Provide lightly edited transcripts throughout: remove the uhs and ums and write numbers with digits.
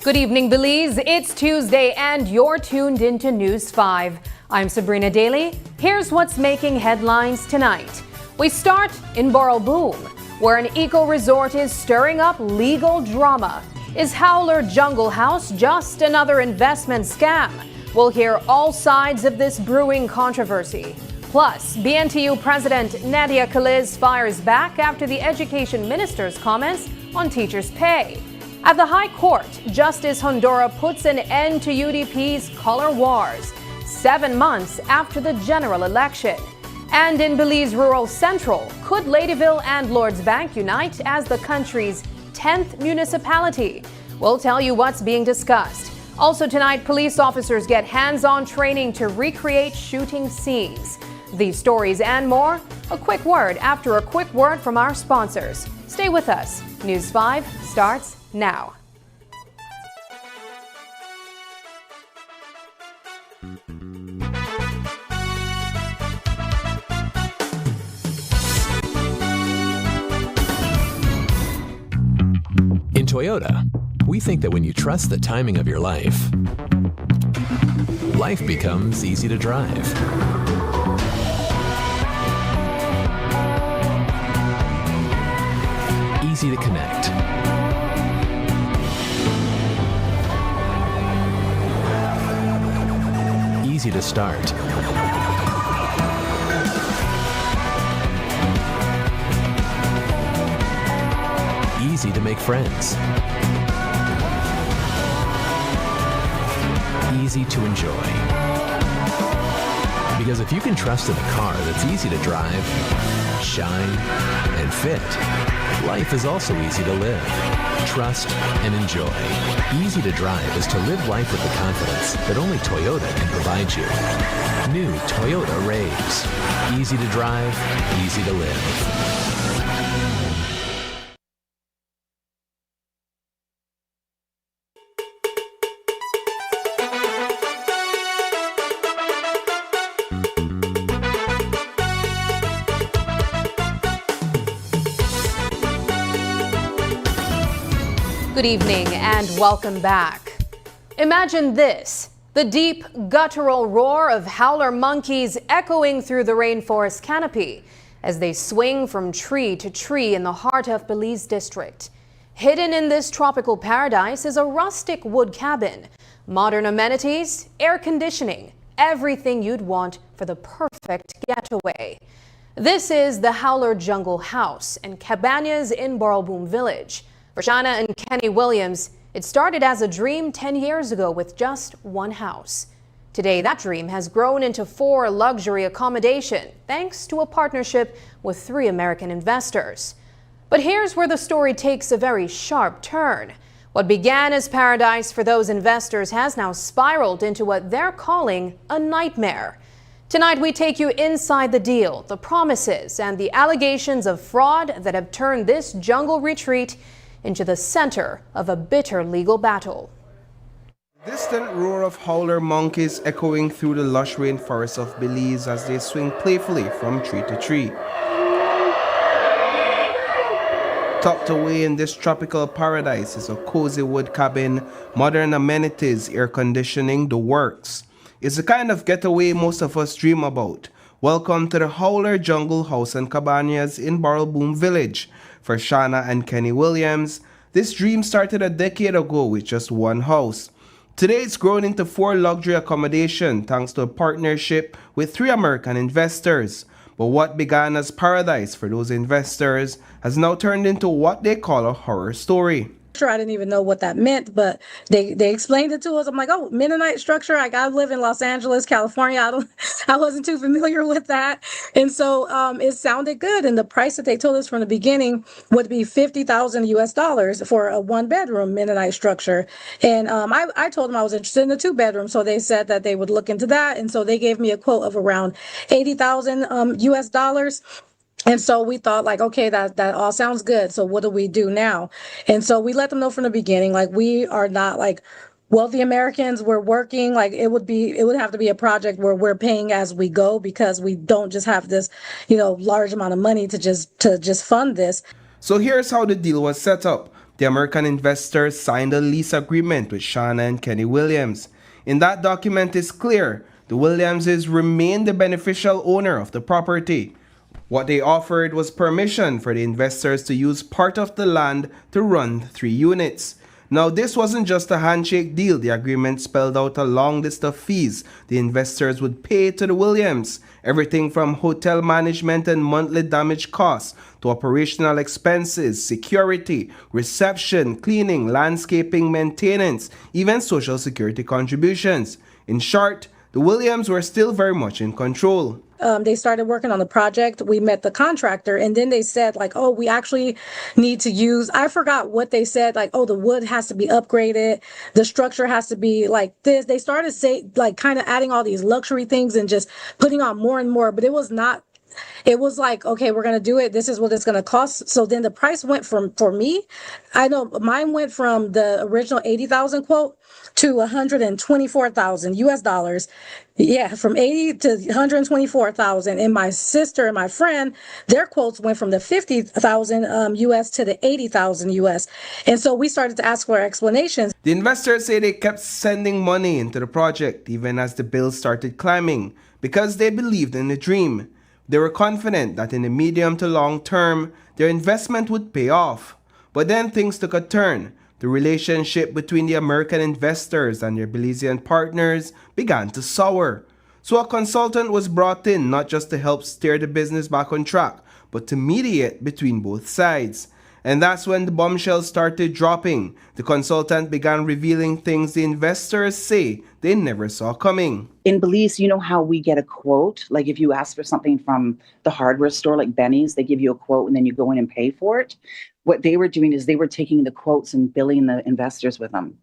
Good evening, Belize. It's Tuesday and you're tuned into News 5. I'm Sabrina Daly. Here's what's making headlines tonight. We start in Boroboom, where an eco-resort is stirring up legal drama. Is Howler Jungle House just another investment scam? We'll hear all sides of this brewing controversy. Plus, BNTU President Nadia Kaliz fires back after the Education Minister's comments on teachers' pay. At the High Court, Justice Honduras puts an end to UDP's color wars 7 months after the general election. And in Belize Rural Central, could Ladyville and Lords Bank unite as the country's 10th municipality? We'll tell you what's being discussed. Also tonight, police officers get hands-on training to recreate shooting scenes. These stories and more, a quick word after a quick word from our sponsors. Stay with us. News 5 starts now. In Toyota, we think that when you trust the timing of your life, life becomes easy to drive. Easy to connect. Easy to start. Easy to make friends. Easy to enjoy. Because if you can trust in a car that's easy to drive, shine, and fit, life is also easy to live, trust, and enjoy. Easy to drive is to live life with the confidence that only Toyota can provide you. New Toyota Raves. Easy to drive, easy to live. Good evening and welcome back. Imagine this, the deep guttural roar of howler monkeys echoing through the rainforest canopy as they swing from tree to tree in the heart of Belize District. Hidden in this tropical paradise is a rustic wood cabin, modern amenities, air conditioning, everything you'd want for the perfect getaway. This is the Howler Jungle House and Cabanas in Boroboom Village. For Shana and Kenny Williams, it started as a dream 10 years ago with just one house. Today, that dream has grown into 4 luxury accommodation thanks to a partnership with 3 American investors. But here's where the story takes a very sharp turn. What began as paradise for those investors has now spiraled into what they're calling a nightmare. Tonight, we take you inside the deal, the promises, and the allegations of fraud that have turned this jungle retreat into the center of a bitter legal battle. Distant roar of howler monkeys echoing through the lush rainforests of Belize as they swing playfully from tree to tree. Tucked away in this tropical paradise is a cozy wood cabin, modern amenities, air conditioning, the works. It's the kind of getaway most of us dream about. Welcome to the Howler Jungle House and Cabanas in Barrelboom Village. For Shana and Kenny Williams, this dream started a decade ago with just one house. Today it's grown into 4 luxury accommodation thanks to a partnership with 3 American investors. But what began as paradise for those investors has now turned into what they call a horror story. I didn't even know what that meant, but they explained it to us. I'm like, oh, Mennonite structure. Like, I live in Los Angeles, California. I wasn't too familiar with that. And so it sounded good. And the price that they told us from the beginning would be $50,000 US for a 1-bedroom Mennonite structure. And I told them I was interested in a 2-bedroom. So they said that they would look into that. And so they gave me a quote of around $80,000 US. And so we thought, like, okay, that all sounds good. So what do we do now? And so we let them know from the beginning, like, we are not like wealthy Americans. We're working, like, it would have to be a project where we're paying as we go, because we don't just have this, large amount of money to just fund this. So here's how the deal was set up. The American investors signed a lease agreement with Shana and Kenny Williams. In that document, it's clear the Williamses remain the beneficial owner of the property. What they offered was permission for the investors to use part of the land to run 3 units. Now, this wasn't just a handshake deal. The agreement spelled out a long list of fees the investors would pay to the Williams. Everything from hotel management and monthly damage costs to operational expenses, security, reception, cleaning, landscaping, maintenance, even social security contributions. In short, the Williams were still very much in control. They started working on the project. We met the contractor, and then they said, like, oh, we actually need to use, I forgot what they said, like, oh, the wood has to be upgraded. The structure has to be like this. They started kind of adding all these luxury things and just putting on more and more, but it was like, okay, we're going to do it. This is what it's going to cost. So then the price went for me, I know mine went from the original 80,000 quote to 124,000 US. Yeah, from 80 to 124,000. And my sister and my friend, their quotes went from the 50,000 US to the 80,000 US. And so we started to ask for explanations. The investors say they kept sending money into the project even as the bills started climbing because they believed in the dream. They were confident that in the medium to long term, their investment would pay off. But then things took a turn. The relationship between the American investors and their Belizean partners began to sour. So a consultant was brought in not just to help steer the business back on track, but to mediate between both sides. And that's when the bombshells started dropping. The consultant began revealing things the investors say they never saw coming. In Belize, you know how we get a quote? Like if you ask for something from the hardware store like Benny's, they give you a quote and then you go in and pay for it. What they were doing is they were taking the quotes and billing the investors with them.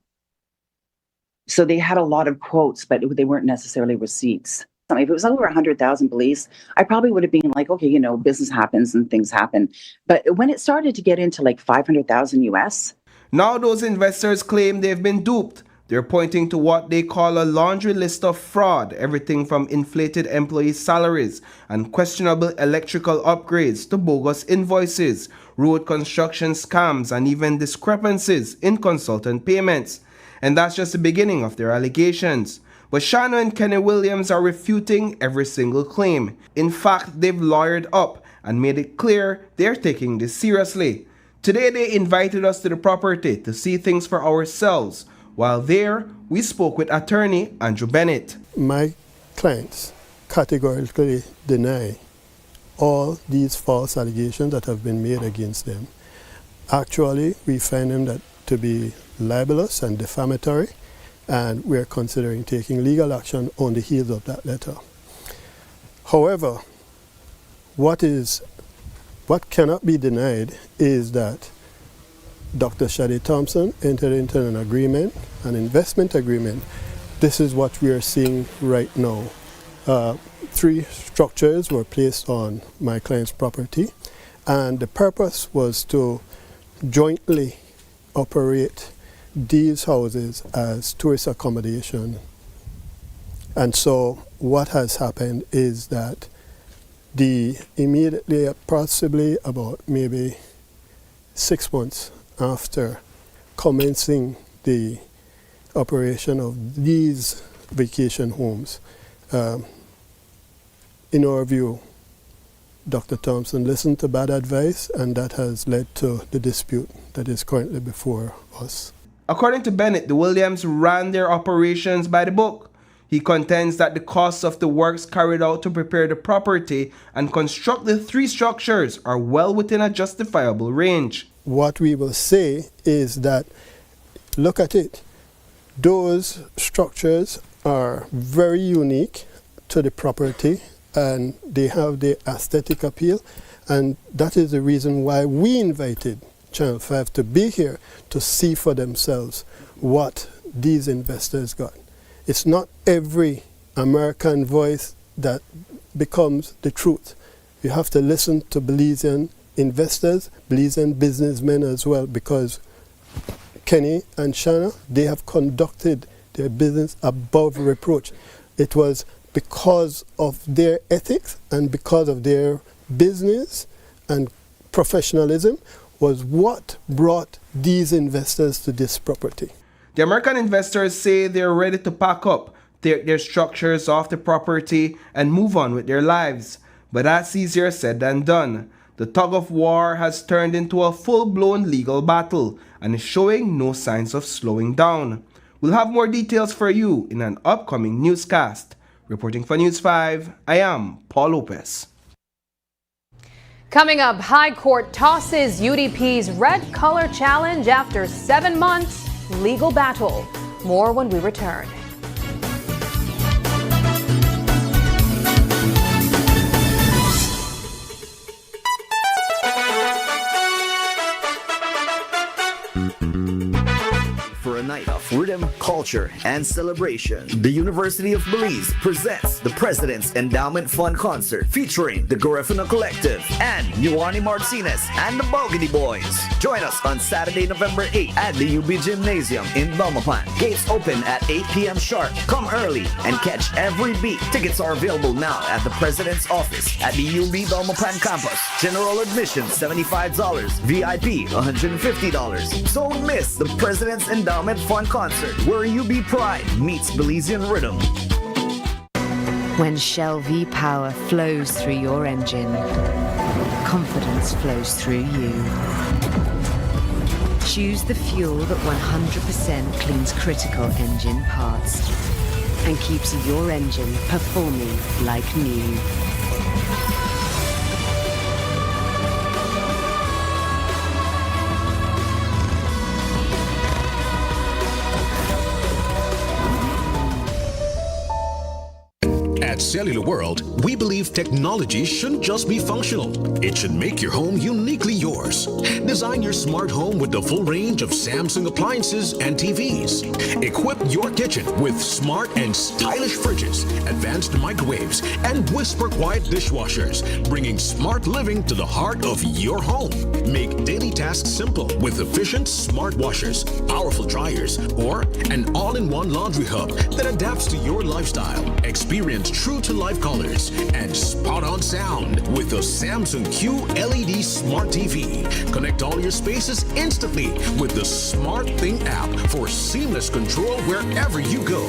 So they had a lot of quotes, but they weren't necessarily receipts. If it was over 100,000 Belize, I probably would have been like, okay, business happens and things happen. But when it started to get into like 500,000 US. Now those investors claim they've been duped. They're pointing to what they call a laundry list of fraud, everything from inflated employee salaries and questionable electrical upgrades to bogus invoices, road construction scams, and even discrepancies in consultant payments. And that's just the beginning of their allegations. But Shana and Kenny Williams are refuting every single claim. In fact, they've lawyered up and made it clear they're taking this seriously. Today they invited us to the property to see things for ourselves. While there, we spoke with attorney Andrew Bennett. My clients categorically deny all these false allegations that have been made against them. Actually, we find them to be libelous and defamatory, and we're considering taking legal action on the heels of that letter. However, what cannot be denied is that Dr. Shade Thompson entered into an investment agreement. This is what we are seeing right now. 3 structures were placed on my client's property, and the purpose was to jointly operate these houses as tourist accommodation. And so what has happened is that immediately, possibly about maybe 6 months after commencing the operation of these vacation homes, in our view, Dr. Thompson listened to bad advice, and that has led to the dispute that is currently before us. According to Bennett, the Williams ran their operations by the book. He contends that the costs of the works carried out to prepare the property and construct the 3 structures are well within a justifiable range. What we will say is that, look at it, those structures are very unique to the property and they have the aesthetic appeal, and that is the reason why we invited Channel 5 to be here to see for themselves what these investors got. It's not every American voice that becomes the truth. You have to listen to Belizean investors, Belizean businessmen as well, because Kenny and Shanna, they have conducted their business above reproach. It was because of their ethics and because of their business and professionalism was what brought these investors to this property. The American investors say they're ready to pack up, take their structures off the property, and move on with their lives. But that's easier said than done. The tug of war has turned into a full-blown legal battle and is showing no signs of slowing down. We'll have more details for you in an upcoming newscast. Reporting for News 5, I am Paul Lopez. Coming up, High Court tosses UDP's red color challenge after 7 months legal battle. More when we return. For a night of rhythm, culture, and celebration, the University of Belize presents the President's Endowment Fund Concert featuring the Garifuna Collective and Nuani Martinez and the Bogany Boys. Join us on Saturday, November 8th at the UB Gymnasium in Belmopan. Gates open at 8 p.m. sharp. Come early and catch every beat. Tickets are available now at the President's office at the UB Belmopan campus. General admission $75, VIP $150. Don't miss the President's Endowment Fund Concert, where UB Pride meets Belizean rhythm. When Shell V-Power flows through your engine, confidence flows through you. Choose the fuel that 100% cleans critical engine parts and keeps your engine performing like new. At Cellular World, we believe technology shouldn't just be functional. It should make your home uniquely yours. Design your smart home with the full range of Samsung appliances and TVs. Equip your kitchen with smart and stylish fridges, advanced microwaves, and whisper quiet dishwashers, bringing smart living to the heart of your home. Make daily tasks simple with efficient smart washers, powerful dryers, or an all-in-one laundry hub that adapts to your lifestyle. Experience true-to-life colors and spot-on sound with the Samsung Q LED Smart TV. Connect all your spaces instantly with the Smart Thing app for seamless control wherever you go.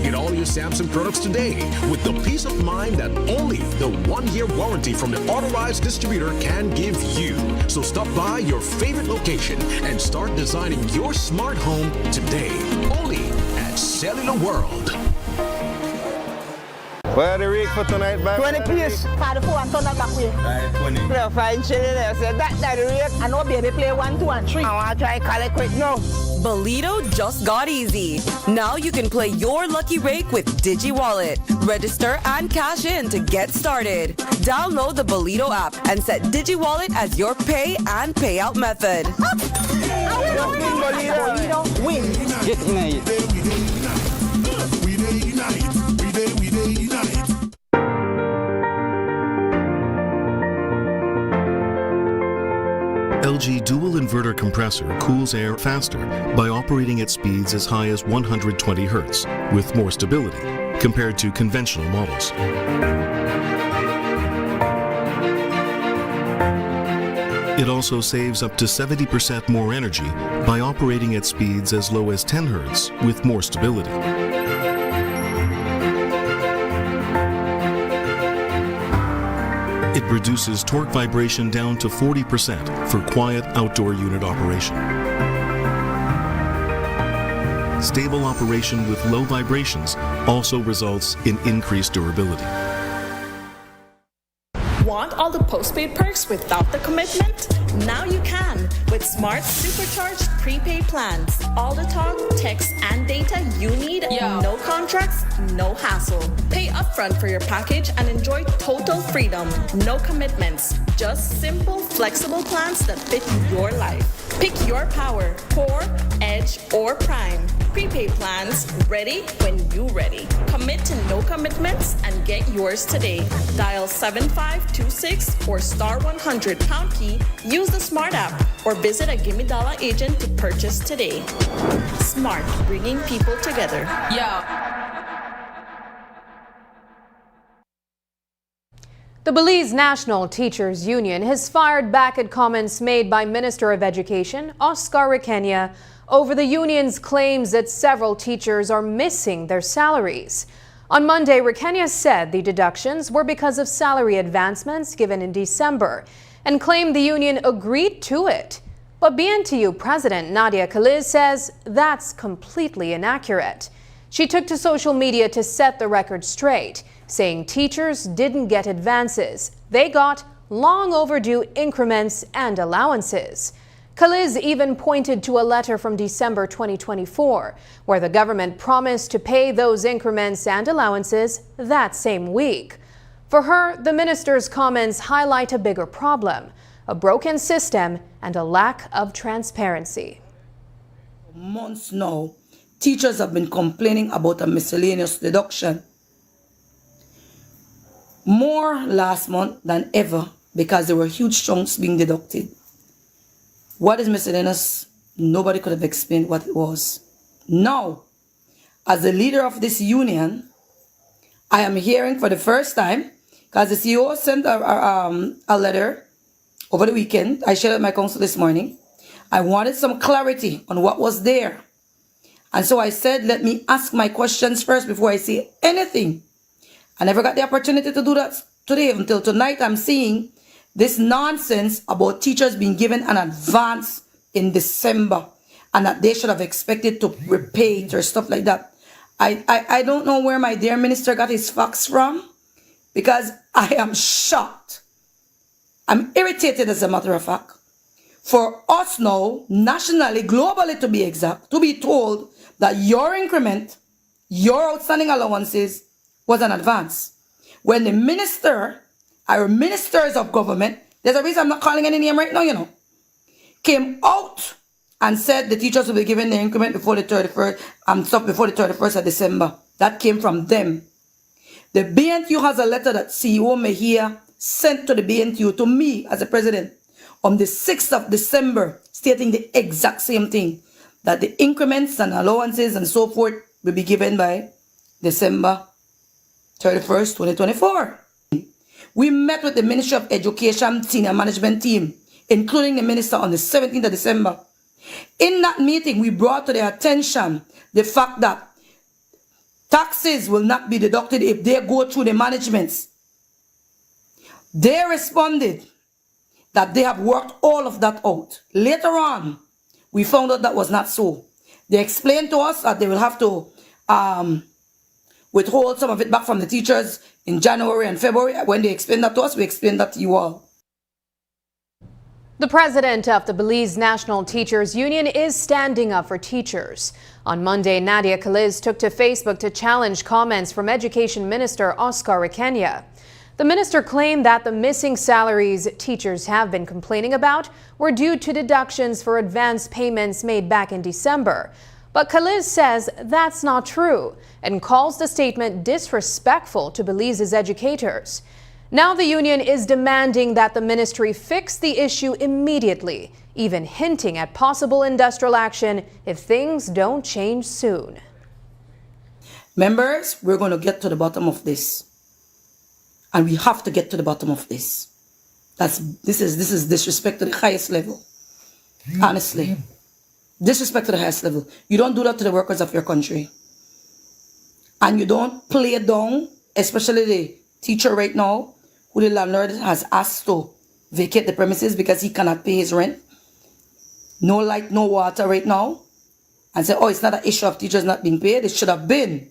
Get all your Samsung products today with the peace of mind that only the 1-year warranty from the authorized distributor can give you. So stop by your favorite location and start designing your smart home today. Only at Cellular World. Well, the rate for tonight, back 20 piece. Card the phone, turn that back way. 20. Play a fine chili there. Say that the rate. I know baby play 1, 2, and 3. I want to try call it quick now. Bolito just got easy. Now you can play your lucky rake with DigiWallet. Register and cash in to get started. Download the Bolito app and set DigiWallet as your pay and payout method. Bolito win. Get in it. We day unite. LG dual inverter compressor cools air faster by operating at speeds as high as 120 Hz with more stability compared to conventional models. It also saves up to 70% more energy by operating at speeds as low as 10 Hz with more stability. It reduces torque vibration down to 40% for quiet outdoor unit operation. Stable operation with low vibrations also results in increased durability. Want all the postpaid perks without the commitment? Now you can with Smart Supercharged prepaid plans. All the talk, text, and data you need. No contracts, no hassle. Pay upfront for your package and enjoy total freedom. No commitments. Just simple, flexible plans that fit your life. Pick your power, Core, Edge, or Prime. Prepaid plans ready when you ready. Commit to no commitments and get yours today. Dial 7526 or *100 key. Use the Smart app or visit a Gimme Dollar agent to purchase today. Smart, bringing people together. The Belize National Teachers Union has fired back at comments made by Minister of Education Oscar Requena over the union's claims that several teachers are missing their salaries. On Monday, Requena said the deductions were because of salary advancements given in December and claimed the union agreed to it. But BNTU President Nadia Kaliz says that's completely inaccurate. She took to social media to set the record straight, saying teachers didn't get advances. They got long overdue increments and allowances. Kaliz even pointed to a letter from December 2024, where the government promised to pay those increments and allowances that same week. For her, the minister's comments highlight a bigger problem, a broken system and a lack of transparency. For months now, teachers have been complaining about a miscellaneous deduction. More last month than ever because there were huge chunks being deducted. What is miscellaneous? Nobody could have explained what it was. Now, as the leader of this union, I am hearing for the first time, because the CEO sent a letter over the weekend. I shared it with my council this morning. I wanted some clarity on what was there. And so I said, let me ask my questions first before I say anything. I never got the opportunity to do that today. Until tonight, I'm seeing this nonsense about teachers being given an advance in December and that they should have expected to repay it or stuff like that. I don't know where my dear minister got his facts from, because I am shocked. I'm irritated, as a matter of fact, for us now, nationally, globally to be exact, to be told that your increment, your outstanding allowances was an advance. When the minister, our ministers of government, there's a reason I'm not calling any name right now, you know, came out and said the teachers will be given their increment before the 31st, before the 31st of December. That came from them. The BNTU has a letter that CEO Mejia sent to the BNTU, to me as a president, on the 6th of December, stating the exact same thing, that the increments and allowances and so forth will be given by December 31st, 2024. We met with the Ministry of Education senior management team, including the minister, on the 17th of December. In that meeting, we brought to their attention the fact that taxes will not be deducted if they go through the managements. They responded that they have worked all of that out. Later on, we found out that was not so. They explained to us that they will have to withhold some of it back from the teachers in January and February. When they explained that to us, we explained that to you all. The president of the Belize National Teachers Union is standing up for teachers. On Monday, Nadia Kaliz took to Facebook to challenge comments from Education Minister Oscar Requena. The minister claimed that the missing salaries teachers have been complaining about were due to deductions for advance payments made back in December. But Kaliz says that's not true and calls the statement disrespectful to Belize's educators. Now the union is demanding that the ministry fix the issue immediately, even hinting at possible industrial action if things don't change soon. Members, we're going to get to the bottom of this. And we have to get to the bottom of this. This is disrespect to the highest level. Honestly. Disrespect to the highest level. You don't do that to the workers of your country. And you don't play down, especially the teacher right now, who the landlord has asked to vacate the premises because he cannot pay his rent. No light, no water right now. And say, oh, it's not an issue of teachers not being paid. It should have been.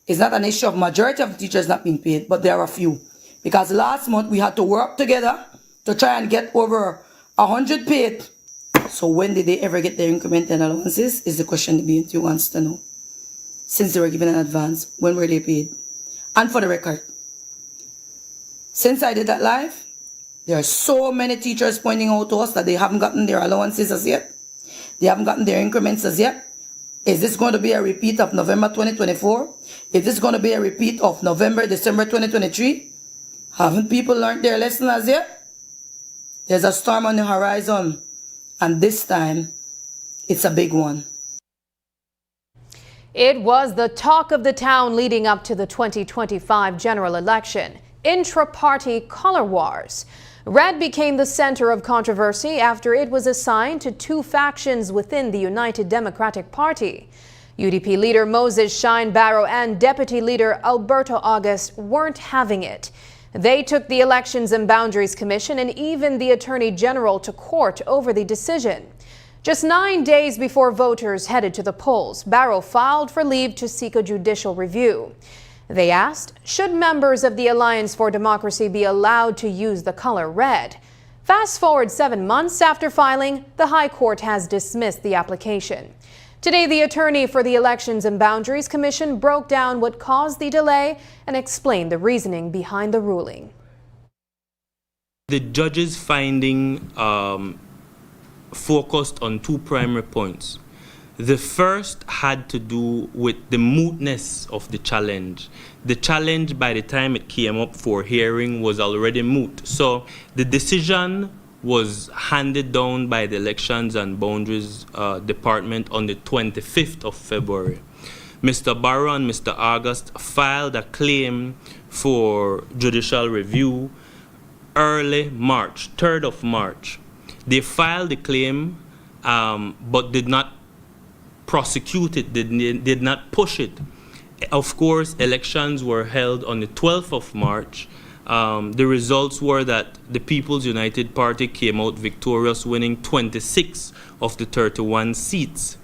It's not an issue of majority of teachers not being paid, but there are a few. Because last month we had to work together to try and get over 100 paid. So when did they ever get their increment and allowances is the question the BNT wants to know. Since they were given an advance, when were they paid? And for the record, since I did that live, there are so many teachers pointing out to us that they haven't gotten their allowances as yet. They haven't gotten their increments as yet. Is this going to be a repeat of November 2024? Is this going to be a repeat of November, December 2023? Haven't people learned their lesson as yet? There's a storm on the horizon, and this time, it's a big one. It was the talk of the town leading up to the 2025 general election. Intra-party color wars. Red became the center of controversy after it was assigned to two factions within the United Democratic Party. UDP leader Moses Shine Barrow and Deputy Leader Alberto August weren't having it. They took the Elections and Boundaries Commission and even the Attorney General to court over the decision. Just 9 days before voters headed to the polls, Barrow filed for leave to seek a judicial review. They asked, should members of the Alliance for Democracy be allowed to use the color red? Fast forward 7 months after filing, the High Court has dismissed the application. Today, the attorney for the Elections and Boundaries Commission broke down what caused the delay and explained the reasoning behind the ruling. The judge's finding focused on two primary points. The first had to do with the mootness of the challenge. The challenge, by the time it came up for hearing, was already moot. So the decision was handed down by the Elections and Boundaries Department on the 25th of February. Mr. Barrow and Mr. August filed a claim for judicial review early March, 3rd of March. They filed the claim but did not prosecute it, did not push it. Of course, elections were held on the 12th of March. The results were that the People's United Party came out victorious, winning 26 of the 31 seats.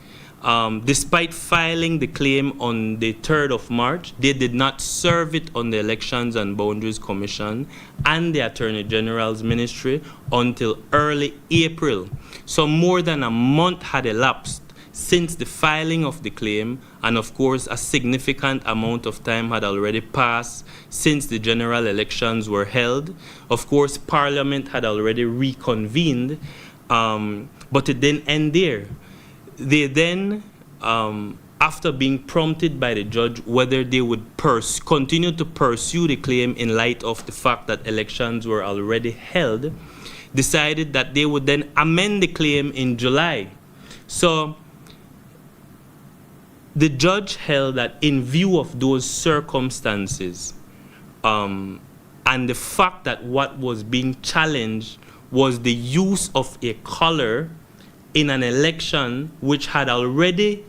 Despite filing the claim on the 3rd of March, they did not serve it on the Elections and Boundaries Commission and the Attorney General's Ministry until early April. So more than a month had elapsed since the filing of the claim, and of course a significant amount of time had already passed since the general elections were held. Of course, Parliament had already reconvened, but it didn't end there. They then, after being prompted by the judge whether they would continue to pursue the claim in light of the fact that elections were already held, decided that they would then amend the claim in July. So the judge held that in view of those circumstances and the fact that what was being challenged was the use of a color in an election which had already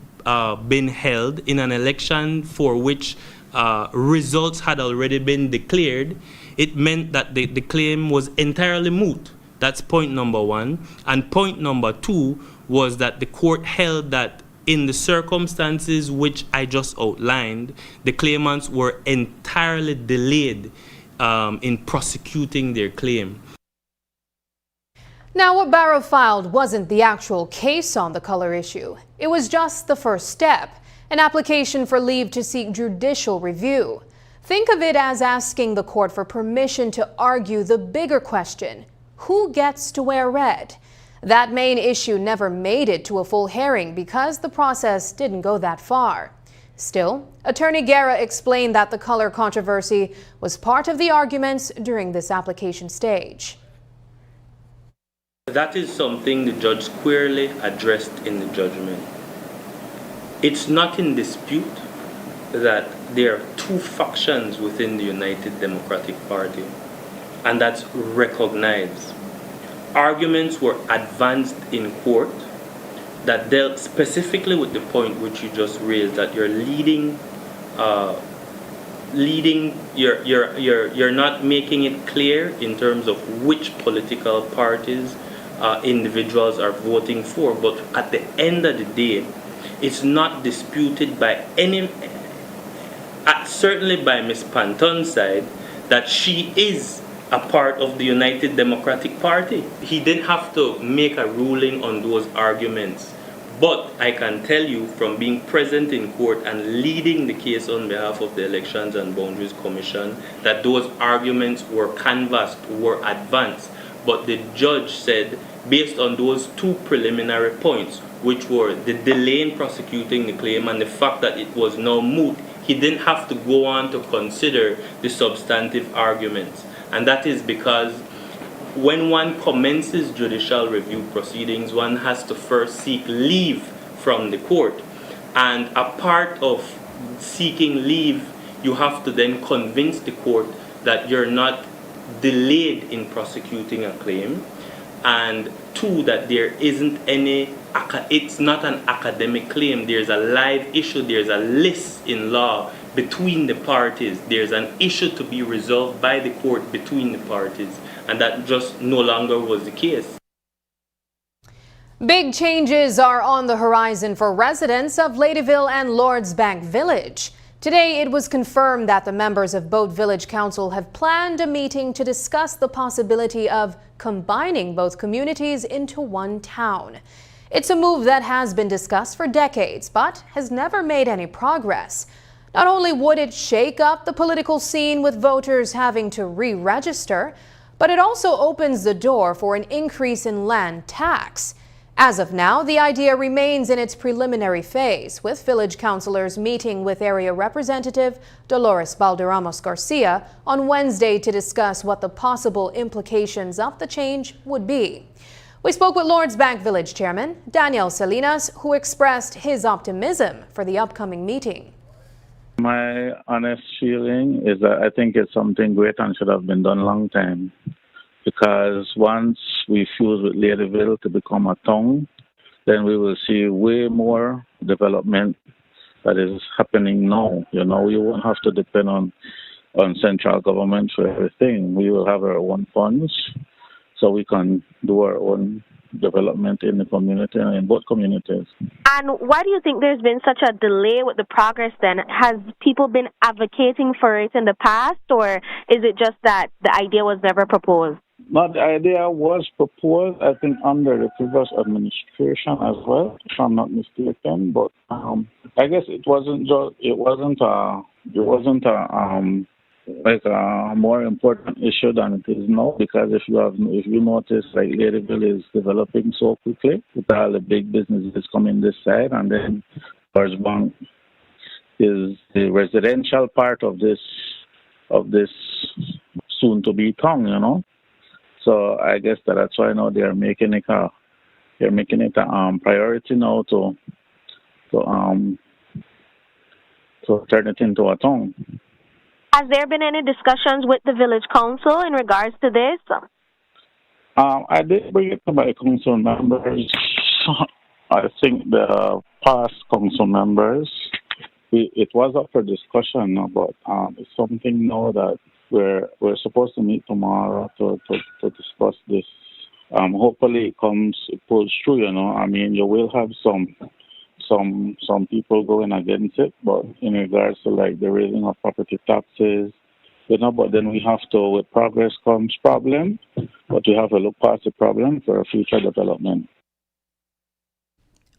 been held, in an election for which results had already been declared, it meant that the claim was entirely moot. That's point number one. And point number two was that the court held that in the circumstances which I just outlined, the claimants were entirely delayed in prosecuting their claim. Now, what Barrow filed wasn't the actual case on the color issue. It was just the first step, an application for leave to seek judicial review. Think of it as asking the court for permission to argue the bigger question: who gets to wear red? That main issue never made it to a full hearing because the process didn't go that far. Still, Attorney Guerra explained that the color controversy was part of the arguments during this application stage. That is something the judge squarely addressed in the judgment. It's not in dispute that there are two factions within the United Democratic Party, and that's recognized. Arguments were advanced in court that dealt specifically with the point which you just raised, that you're you're not making it clear in terms of which political parties individuals are voting for. But at the end of the day, it's not disputed by any, certainly by Ms. Panton's side, that she is a part of the United Democratic Party. He didn't have to make a ruling on those arguments. But I can tell you from being present in court and leading the case on behalf of the Elections and Boundaries Commission that those arguments were canvassed, were advanced. But the judge said, based on those two preliminary points, which were the delay in prosecuting the claim and the fact that it was now moot, he didn't have to go on to consider the substantive arguments. And that is because when one commences judicial review proceedings, one has to first seek leave from the court. And a part of seeking leave, you have to then convince the court that you're not delayed in prosecuting a claim. And two, that there isn't any, it's not an academic claim. There's a live issue, there's a list in law between the parties. There's an issue to be resolved by the court between the parties. And that just no longer was the case. Big changes are on the horizon for residents of Ladyville and Lords Bank Village. Today, it was confirmed that the members of both village council have planned a meeting to discuss the possibility of combining both communities into one town. It's a move that has been discussed for decades, but has never made any progress. Not only would it shake up the political scene with voters having to re-register, but it also opens the door for an increase in land tax. As of now, the idea remains in its preliminary phase, with village councillors meeting with area representative Dolores Balderramos Garcia on Wednesday to discuss what the possible implications of the change would be. We spoke with Lords Bank Village Chairman Daniel Salinas, who expressed his optimism for the upcoming meeting. My honest feeling is that I think it's something great and should have been done a long time. Because once we fuse with Ladyville to become a town, then we will see way more development that is happening now. You know, we won't have to depend on central government for everything. We will have our own funds, so we can do our own development in the community and in both communities. And why do you think there's been such a delay with the progress then? Has people been advocating for it in the past, or is it just that the idea was never proposed? No, the idea was proposed, I think, under the previous administration as well, if I'm not mistaken. But I guess it wasn't a more important issue than it is now, because if you notice, like, Ladyville is developing so quickly with all the big businesses coming this side, and then Lords Bank is the residential part of this soon to be town, you know. So I guess that's why now they're making it a priority now to turn it into a town. Has there been any discussions with the village council in regards to this? I did bring it to my council members. I think the past council members, it was up for discussion, but it's something now that we're supposed to meet tomorrow to discuss this. Hopefully it pulls through, you know. I mean, you will have some people going against it, but in regards to, like, the raising of property taxes, you know, but then we have to, with progress comes problem, but we have to look past the problem for a future development.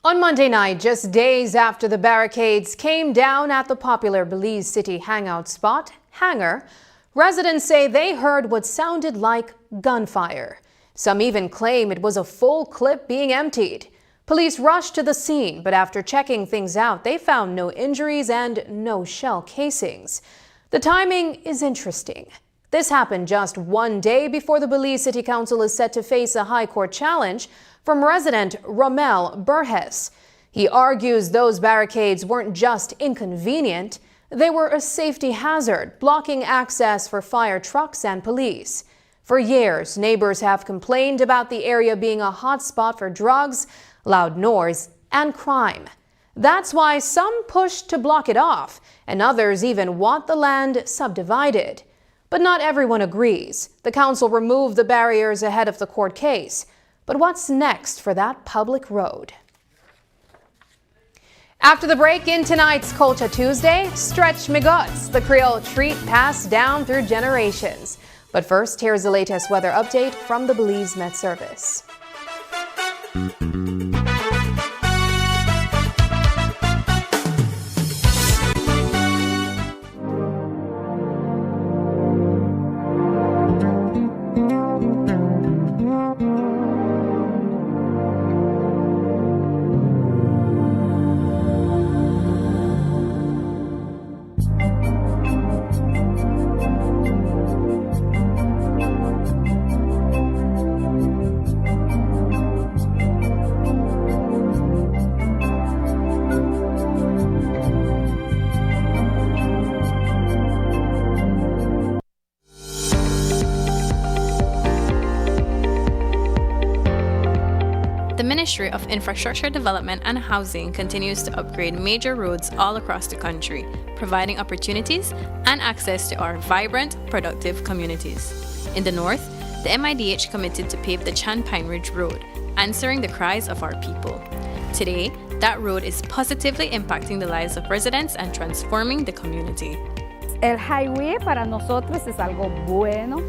On Monday night, just days after the barricades came down at the popular Belize City hangout spot, Hangar, residents say they heard what sounded like gunfire. Some even claim it was a full clip being emptied. Police rushed to the scene, but after checking things out, they found no injuries and no shell casings. The timing is interesting. This happened just one day before the Belize City Council is set to face a high court challenge from resident Romel Burhes. He argues those barricades weren't just inconvenient, they were a safety hazard, blocking access for fire trucks and police. For years, neighbors have complained about the area being a hotspot for drugs, loud noise, and crime. That's why some pushed to block it off, and others even want the land subdivided. But not everyone agrees. The council removed the barriers ahead of the court case. But what's next for that public road? After the break in tonight's Culture Tuesday, Stretch Migots, the Creole treat passed down through generations. But first, here's the latest weather update from the Belize Met Service. The Ministry of Infrastructure Development and Housing continues to upgrade major roads all across the country, providing opportunities and access to our vibrant, productive communities. In the north, the MIDH committed to pave the Chan Pine Ridge Road, answering the cries of our people. Today, that road is positively impacting the lives of residents and transforming the community. El highway para nosotros es algo bueno,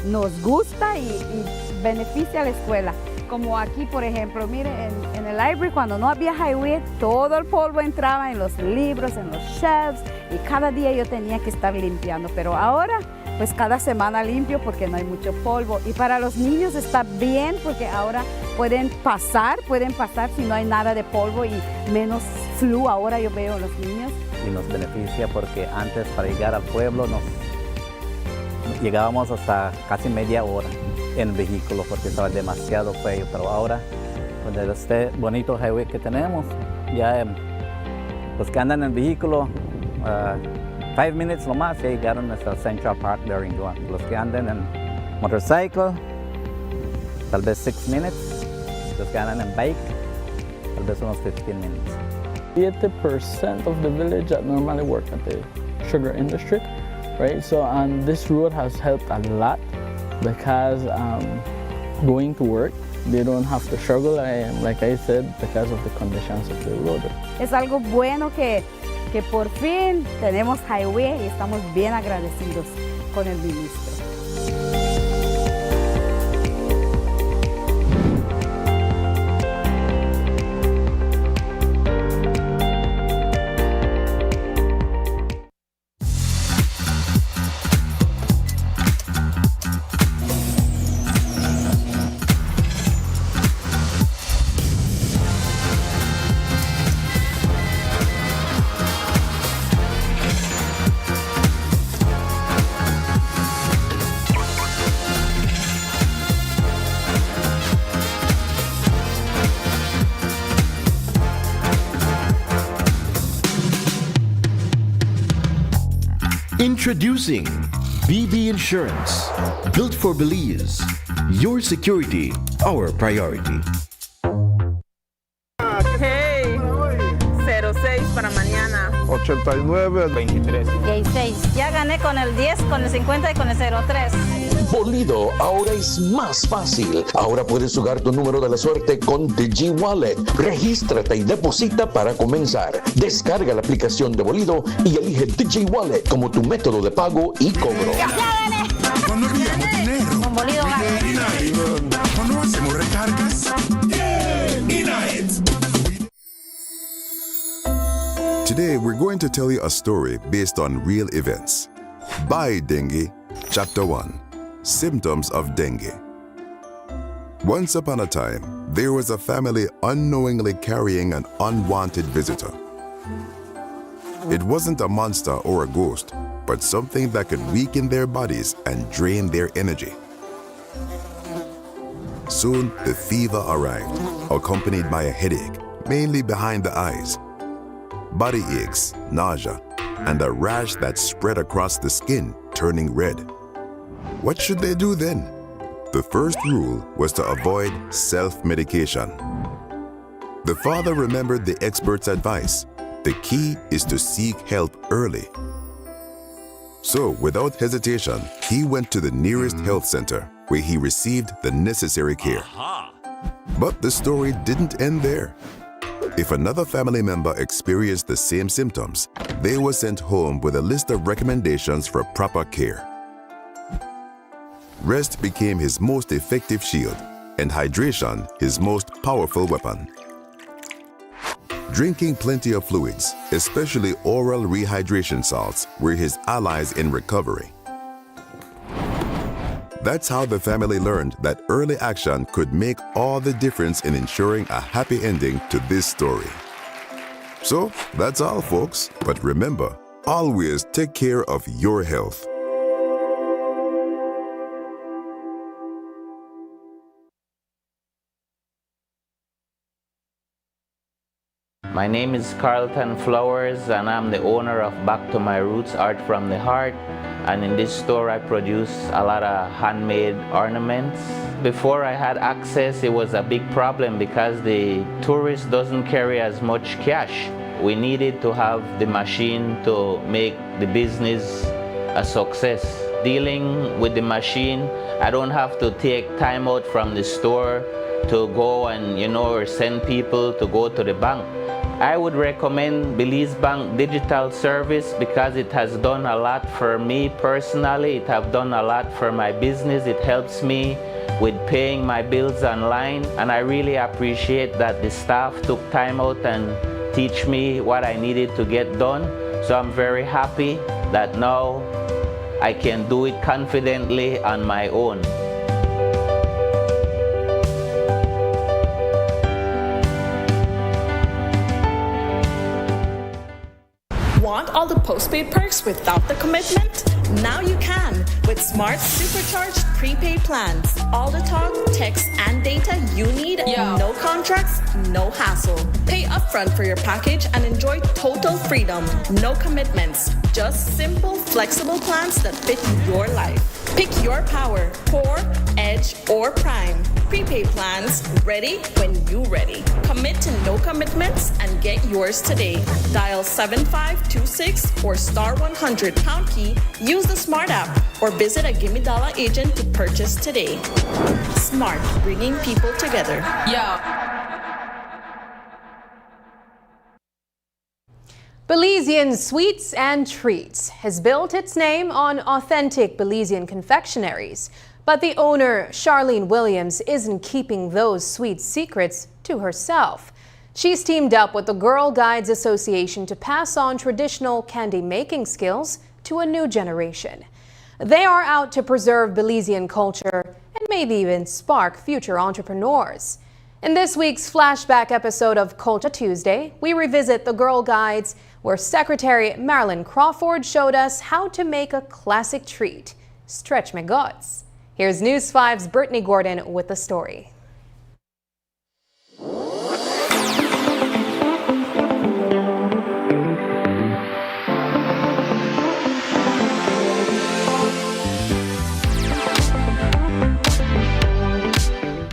nos gusta y beneficia a la escuela. Como aquí, por ejemplo, mire, en el library, cuando no había highway, todo el polvo entraba en los libros, en los shelves, y cada día yo tenía que estar limpiando. Pero ahora, pues cada semana limpio porque no hay mucho polvo. Y para los niños está bien porque ahora pueden pasar si no hay nada de polvo y menos flu. Ahora yo veo a los niños. Y nos beneficia porque antes para llegar al pueblo llegábamos hasta casi media hora en vehículo porque estaba demasiado feo, pero ahora con este bonito highway que tenemos, ya los que andan en vehículo 5 minutes lo más ya llegaron hasta Central Park de Rinduan. Los que andan en motorcycle tal vez 6 minutes, los que andan en bike tal vez unos 15 minutes. 80% of the village that normally work at the sugar industry, right? So this road has helped a lot because going to work, they don't have to struggle, like I said, because of the conditions of the road. Es algo bueno que por fin tenemos highway y estamos bien agradecidos con el ministro. Introducing BB Insurance, built for Belize. Your security, our priority. Hey, 06 para mañana. 89, 23. 16. Ya gané con el 10, con el 50 y con el 03. Bolido ahora es más fácil. Ahora puedes jugar tu número de la suerte con DigiWallet. Regístrate y deposita para comenzar. Descarga la aplicación de Bolido y elige DigiWallet como tu método de pago y cobro. Cuando enviamos dinero, con Bolido cuando hacemos recargas, Today, we're going to tell you a story based on real events. By Dengue, Chapter 1. Symptoms of dengue. Once upon a time, there was a family unknowingly carrying an unwanted visitor. It wasn't a monster or a ghost, but something that could weaken their bodies and drain their energy. Soon, the fever arrived, accompanied by a headache, mainly behind the eyes, body aches, nausea, and a rash that spread across the skin, turning red. What should they do then? The first rule was to avoid self-medication. The father remembered the expert's advice. The key is to seek help early. So, without hesitation, he went to the nearest health center, where he received the necessary care. But the story didn't end there. If another family member experienced the same symptoms, they were sent home with a list of recommendations for proper care. Rest became his most effective shield, and hydration his most powerful weapon. Drinking plenty of fluids, especially oral rehydration salts, were his allies in recovery. That's how the family learned that early action could make all the difference in ensuring a happy ending to this story. So, that's all, folks. But remember, always take care of your health. My name is Carlton Flowers, and I'm the owner of Back to My Roots Art from the Heart. And in this store I produce a lot of handmade ornaments. Before I had access, it was a big problem because the tourist doesn't carry as much cash. We needed to have the machine to make the business a success. Dealing with the machine, I don't have to take time out from the store to go and, or send people to go to the bank. I would recommend Belize Bank Digital Service because it has done a lot for me personally. It has done a lot for my business. It helps me with paying my bills online, and I really appreciate that the staff took time out and teach me what I needed to get done. So I'm very happy that now I can do it confidently on my own. Want all the postpaid perks without the commitment? Now you can with Smart Supercharged prepaid plans. All the talk, text, and data you need. No contracts, no hassle. Pay upfront for your package and enjoy total freedom. No commitments. Just simple, flexible plans that fit your life. Pick your power, Core, Edge, or Prime. Prepaid plans ready when you ready. Commit to no commitments and get yours today. Dial 7526 or star 100 pound key. Use the Smart app or visit a Gimme Dollar agent to purchase today. Smart, bringing people together. Belizean Sweets and Treats has built its name on authentic Belizean confectionaries. But the owner, Charlene Williams, isn't keeping those sweet secrets to herself. She's teamed up with the Girl Guides Association to pass on traditional candy making skills to a new generation. They are out to preserve Belizean culture and maybe even spark future entrepreneurs. In this week's flashback episode of Culture Tuesday, we revisit the Girl Guides, where Secretary Marilyn Crawford showed us how to make a classic treat, Stretch My Guts. Here's News 5's Brittany Gordon with the story.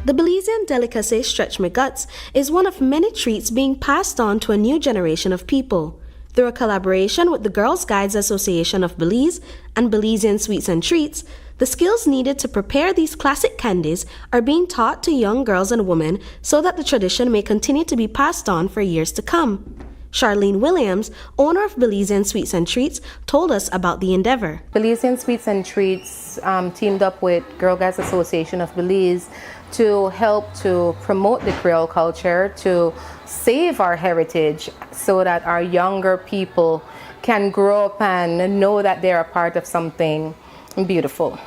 The Belizean delicacy Stretch My Guts is one of many treats being passed on to a new generation of people. Through a collaboration with the Girls Guides Association of Belize and Belizean Sweets and Treats, the skills needed to prepare these classic candies are being taught to young girls and women so that the tradition may continue to be passed on for years to come. Charlene Williams, owner of Belizean Sweets and Treats, told us about the endeavor. Belizean Sweets and Treats teamed up with Girl Guides Association of Belize to help to promote the Creole culture, to save our heritage so that our younger people can grow up and know that they're a part of something beautiful.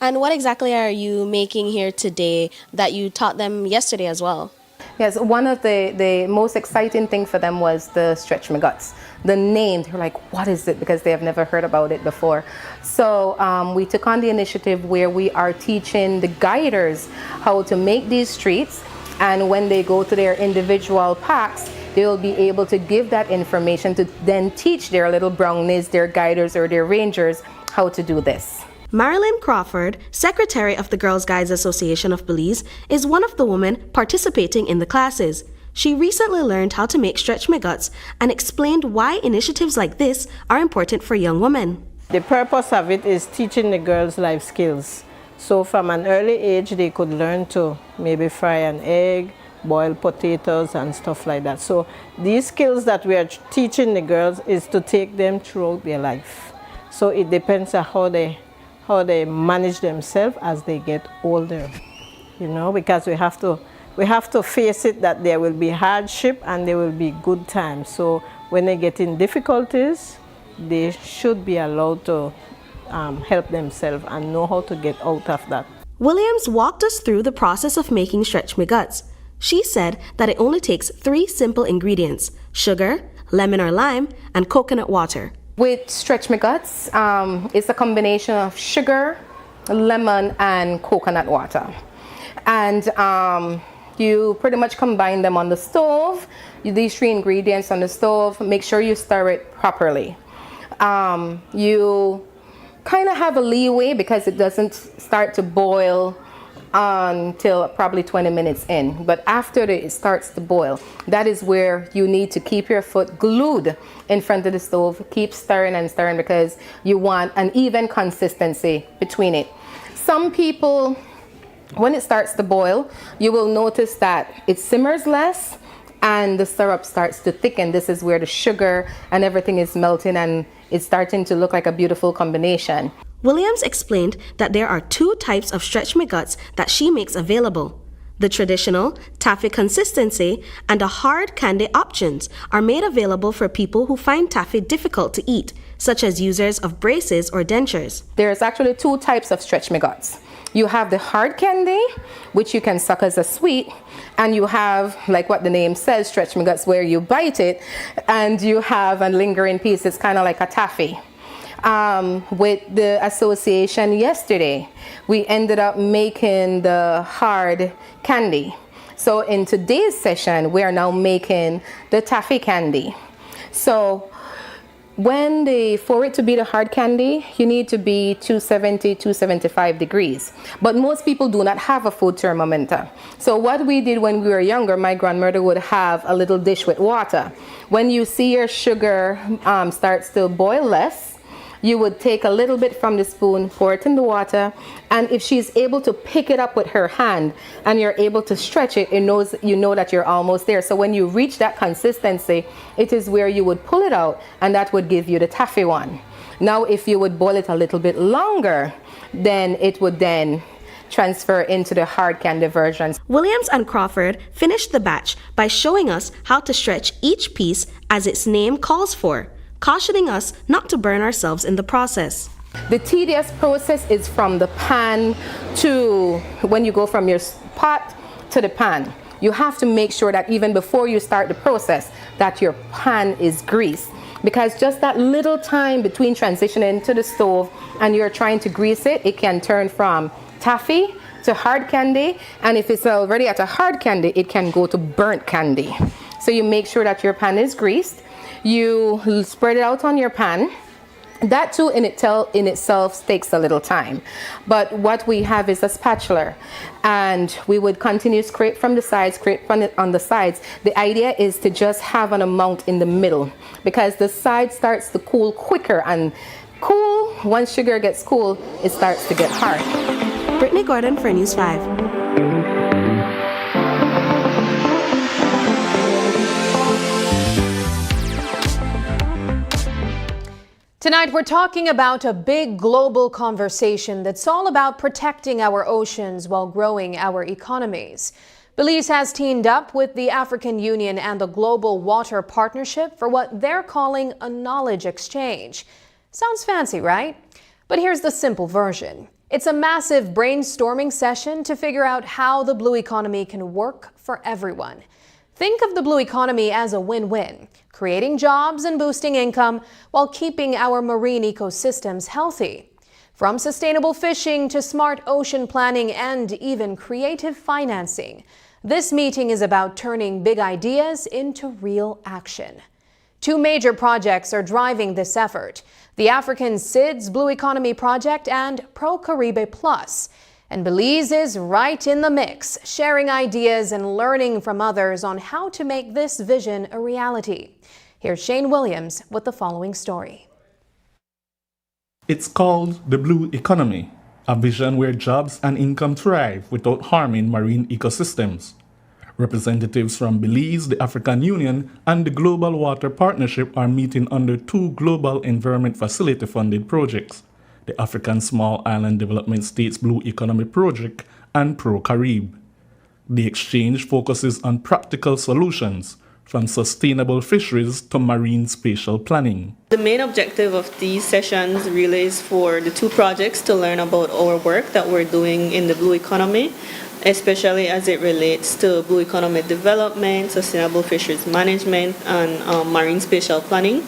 And what exactly are you making here today that you taught them yesterday as well? Yes, one of the most exciting thing for them was the Stretch My Guts. The name, they're like, what is it? Because they have never heard about it before. So we took on the initiative where we are teaching the guiders how to make these treats. And when they go to their individual packs, they will be able to give that information to then teach their little brownies, their guiders, or their rangers how to do this. Marilyn Crawford, Secretary of the Girls Guides Association of Belize, is one of the women participating in the classes. She recently learned how to make Stretch My Guts and explained why initiatives like this are important for young women. The purpose of it is teaching the girls life skills. So from an early age, they could learn to maybe fry an egg, boil potatoes and stuff like that. So these skills that we are teaching the girls is to take them throughout their life. So it depends on how they manage themselves as they get older, because we have to face it that there will be hardship and there will be good times. So when they get in difficulties, they should be allowed to help themselves and know how to get out of that. Williams walked us through the process of making Stretch My Guts. She said that it only takes 3 simple ingredients: sugar, lemon or lime, and coconut water. With Stretch My Guts, it's a combination of sugar, lemon, and coconut water. And you pretty much combine them on the stove. These 3 ingredients on the stove, make sure you stir it properly. You kind of have a leeway because it doesn't start to boil until probably 20 minutes in. But after it starts to boil, that is where you need to keep your foot glued in front of the stove. Keep stirring and stirring because you want an even consistency between it. Some people, when it starts to boil, you will notice that it simmers less and the syrup starts to thicken. This is where the sugar and everything is melting and it's starting to look like a beautiful combination. Williams explained that there are 2 types of Stretch My Guts that she makes available. The traditional, taffy consistency, and the hard candy options are made available for people who find taffy difficult to eat, such as users of braces or dentures. There's actually 2 types of Stretch My Guts. You have the hard candy, which you can suck as a sweet, and you have, like what the name says, Stretch My Guts, where you bite it, and you have a lingering piece. It's kind of like a taffy. With the association yesterday, we ended up making the hard candy. So in today's session, we are now making the taffy candy. So for it to be the hard candy, you need to be 270, 275 degrees. But most people do not have a food thermometer. So what we did when we were younger, my grandmother would have a little dish with water. When you see your sugar starts to boil less, you would take a little bit from the spoon, pour it in the water, and if she's able to pick it up with her hand and you're able to stretch it, you know that you're almost there. So when you reach that consistency, it is where you would pull it out and that would give you the taffy one. Now if you would boil it a little bit longer, then it would then transfer into the hard candy versions. Williams and Crawford finished the batch by showing us how to stretch each piece as its name calls for, cautioning us not to burn ourselves in the process. The tedious process is from the pan to when you go from your pot to the pan. You have to make sure that even before you start the process that your pan is greased, because just that little time between transitioning to the stove and you're trying to grease it, it can turn from taffy to hard candy, and if it's already at a hard candy, it can go to burnt candy. So you make sure that your pan is greased. You spread it out on your pan. That too in itself takes a little time. But what we have is a spatula, and we would continue to scrape from the sides, scrape from it on the sides. The idea is to just have an amount in the middle, because the side starts to cool quicker, and once sugar gets cool, it starts to get hard. Brittany Gordon for News 5. Tonight, we're talking about a big global conversation that's all about protecting our oceans while growing our economies. Belize has teamed up with the African Union and the Global Water Partnership for what they're calling a knowledge exchange. Sounds fancy, right? But here's the simple version. It's a massive brainstorming session to figure out how the blue economy can work for everyone. Think of the blue economy as a win-win, creating jobs and boosting income while keeping our marine ecosystems healthy. From sustainable fishing to smart ocean planning and even creative financing, this meeting is about turning big ideas into real action. Two major projects are driving this effort: the African SIDS Blue Economy Project and ProCaribe Plus. And Belize is right in the mix, sharing ideas and learning from others on how to make this vision a reality. Here's Shane Williams with the following story. It's called the Blue Economy, a vision where jobs and income thrive without harming marine ecosystems. Representatives from Belize, the African Union, and the Global Water Partnership are meeting under two Global Environment Facility funded projects, the African Small Island Development States Blue Economy Project and ProCaribe. The exchange focuses on practical solutions, from sustainable fisheries to marine spatial planning. The main objective of these sessions really is for the two projects to learn about our work that we're doing in the blue economy, especially as it relates to blue economy development, sustainable fisheries management, and marine spatial planning,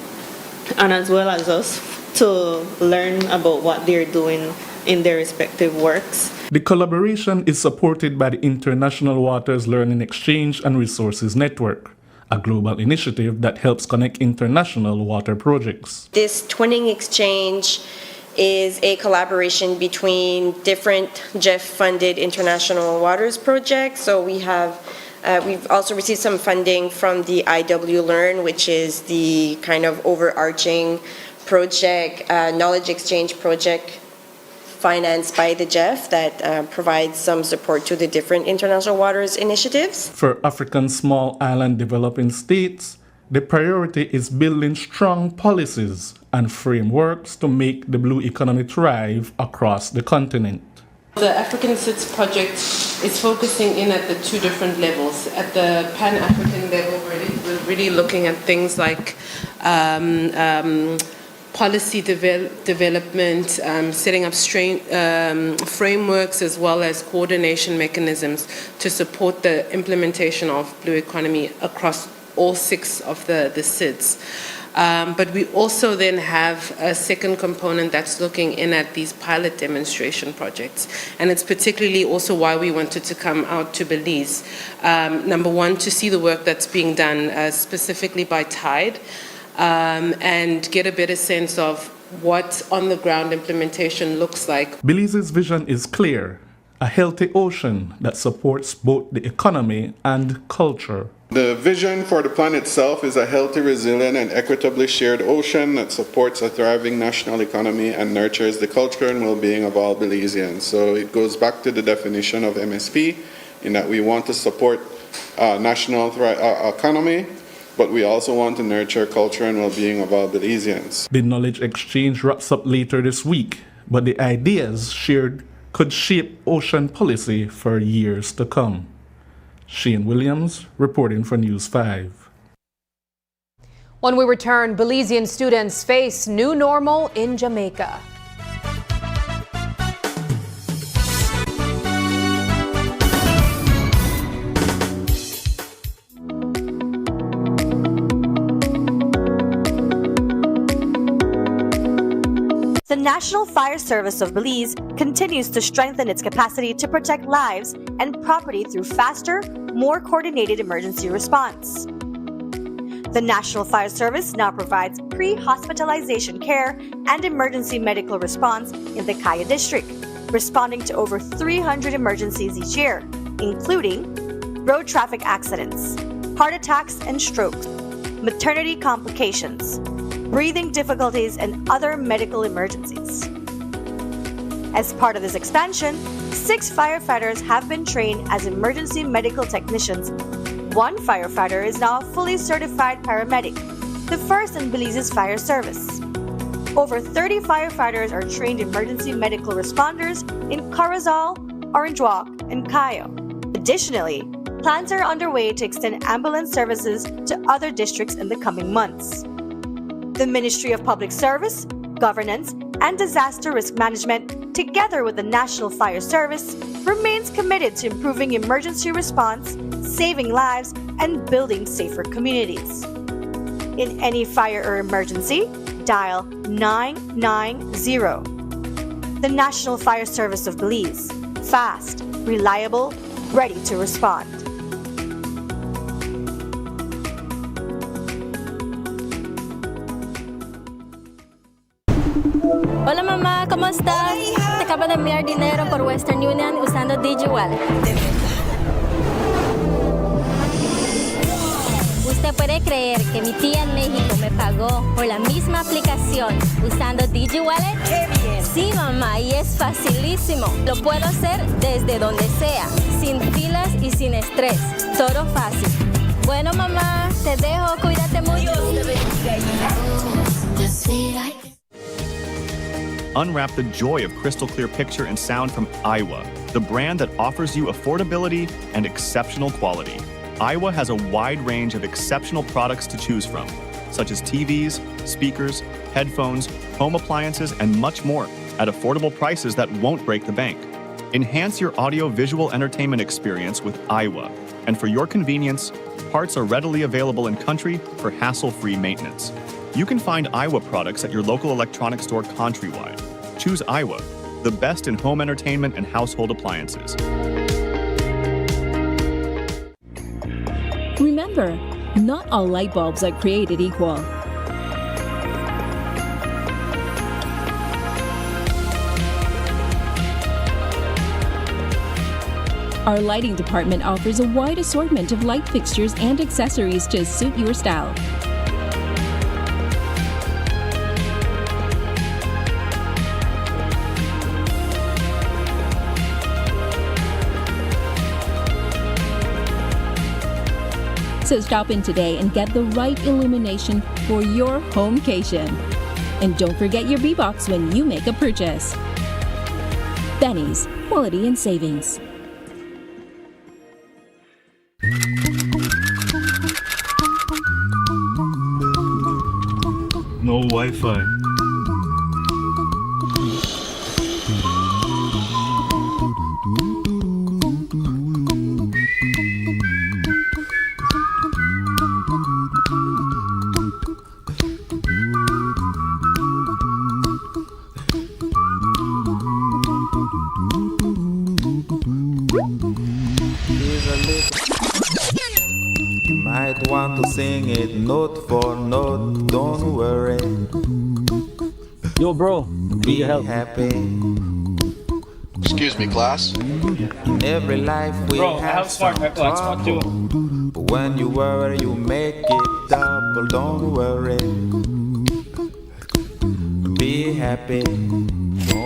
and as well as us to learn about what they're doing in their respective works. The collaboration is supported by the International Waters Learning Exchange and Resources Network, a global initiative that helps connect international water projects. This twinning exchange is a collaboration between different GEF-funded international waters projects. So we've also received some funding from the IW Learn, which is the kind of overarching project, knowledge exchange project financed by the GEF that provides some support to the different international waters initiatives. For African small island developing states, the priority is building strong policies and frameworks to make the blue economy thrive across the continent. The African SIDS project is focusing in at the two different levels. At the Pan-African level, we're really looking at things like policy development, setting up frameworks as well as coordination mechanisms to support the implementation of blue economy across all 6 of the SIDS. But we also then have a second component that's looking in at these pilot demonstration projects. And it's particularly also why we wanted to come out to Belize. Number one, to see the work that's being done specifically by Tide, and get a better sense of what on-the-ground implementation looks like. Belize's vision is clear: a healthy ocean that supports both the economy and culture. The vision for the plan itself is a healthy, resilient, and equitably shared ocean that supports a thriving national economy and nurtures the culture and well-being of all Belizeans. So it goes back to the definition of MSP, in that we want to support national economy, but we also want to nurture culture and well-being of all Belizeans. The knowledge exchange wraps up later this week, but the ideas shared could shape ocean policy for years to come. Shane Williams, reporting for News 5. When we return, Belizean students face new normal in Jamaica. The National Fire Service of Belize continues to strengthen its capacity to protect lives and property through faster, more coordinated emergency response. The National Fire Service now provides pre-hospitalization care and emergency medical response in the Kaya district, responding to over 300 emergencies each year, including road traffic accidents, heart attacks and strokes, maternity complications, breathing difficulties, and other medical emergencies. As part of this expansion, 6 firefighters have been trained as emergency medical technicians. 1 firefighter is now a fully certified paramedic, the first in Belize's fire service. Over 30 firefighters are trained emergency medical responders in Corozal, Orange Walk, and Cayo. Additionally, plans are underway to extend ambulance services to other districts in the coming months. The Ministry of Public Service, Governance, and Disaster Risk Management together with the National Fire Service, remains committed to improving emergency response, saving lives, and building safer communities. In any fire or emergency, dial 990. The National Fire Service of Belize. Fast, reliable, ready to respond. Hola mamá, ¿cómo estás? Te acabo de enviar dinero por Western Union usando DigiWallet. ¿Usted puede creer que mi tía en México me pagó por la misma aplicación usando DigiWallet? ¡Qué bien! Sí mamá, y es facilísimo. Lo puedo hacer desde donde sea, sin filas y sin estrés. Todo fácil. Bueno mamá, te dejo, cuídate mucho. Unwrap the joy of crystal clear picture and sound from Aiwa, the brand that offers you affordability and exceptional quality. Aiwa has a wide range of exceptional products to choose from, such as TVs, speakers, headphones, home appliances, and much more at affordable prices that won't break the bank. Enhance your audio-visual entertainment experience with Aiwa, and for your convenience, parts are readily available in country for hassle-free maintenance. You can find Aiwa products at your local electronics store countrywide. Choose Aiwa, the best in home entertainment and household appliances. Remember, not all light bulbs are created equal. Our lighting department offers a wide assortment of light fixtures and accessories to suit your style. So stop in today and get the right illumination for your homecation. And don't forget your B-Box when you make a purchase. Benny's, quality and savings. No Wi-Fi. You might want to sing it note for note, don't worry. Yo, bro, be happy. Excuse me, class. In every life we Bro, I have have smart some Xbox One too. trouble. But when you worry, you make it double, don't worry. Be happy.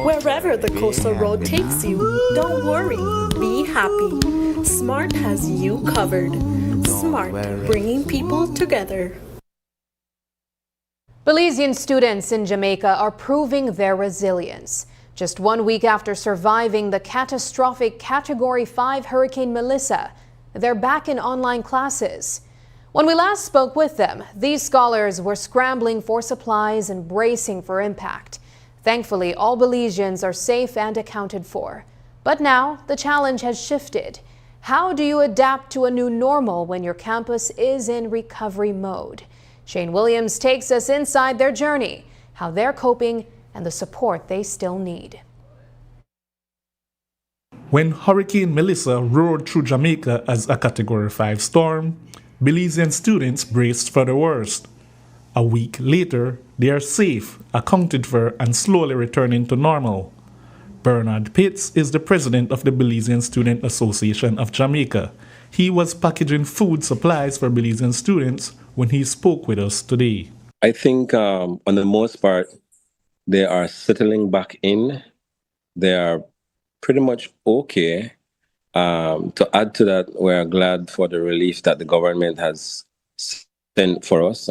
Wherever the coastal road takes you, don't worry, be happy. Smart has you covered. Smart, bringing people together. Belizean students in Jamaica are proving their resilience. Just 1 week after surviving the catastrophic Category 5 Hurricane Melissa, they're back in online classes. When we last spoke with them, these scholars were scrambling for supplies and bracing for impact. Thankfully, all Belizeans are safe and accounted for. But now the challenge has shifted. How do you adapt to a new normal when your campus is in recovery mode? Shane Williams takes us inside their journey, how they're coping, and the support they still need. When Hurricane Melissa roared through Jamaica as a Category 5 storm, Belizean students braced for the worst. A week later, they are safe, accounted for, and slowly returning to normal. Bernard Pitts is the president of the Belizean Student Association of Jamaica. He was packaging food supplies for Belizean students when he spoke with us today. I think on the most part, they are settling back in. They are pretty much okay. To add to that, we're glad for the relief that the government has sent for us.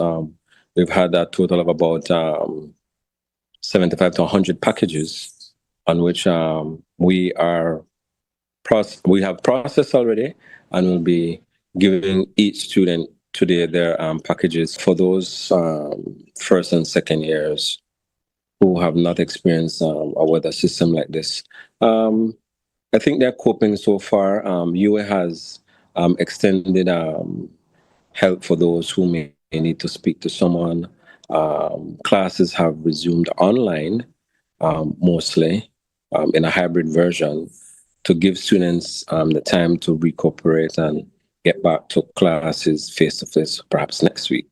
We've had a total of about 75 to 100 packages on which we have processed already, and will be giving each student today their packages for those first and second years who have not experienced a weather system like this. I think they're coping so far. UA has extended help for those who may need to speak to someone. Classes have resumed online, mostly in a hybrid version, to give students the time to recuperate and get back to classes face-to-face, perhaps next week.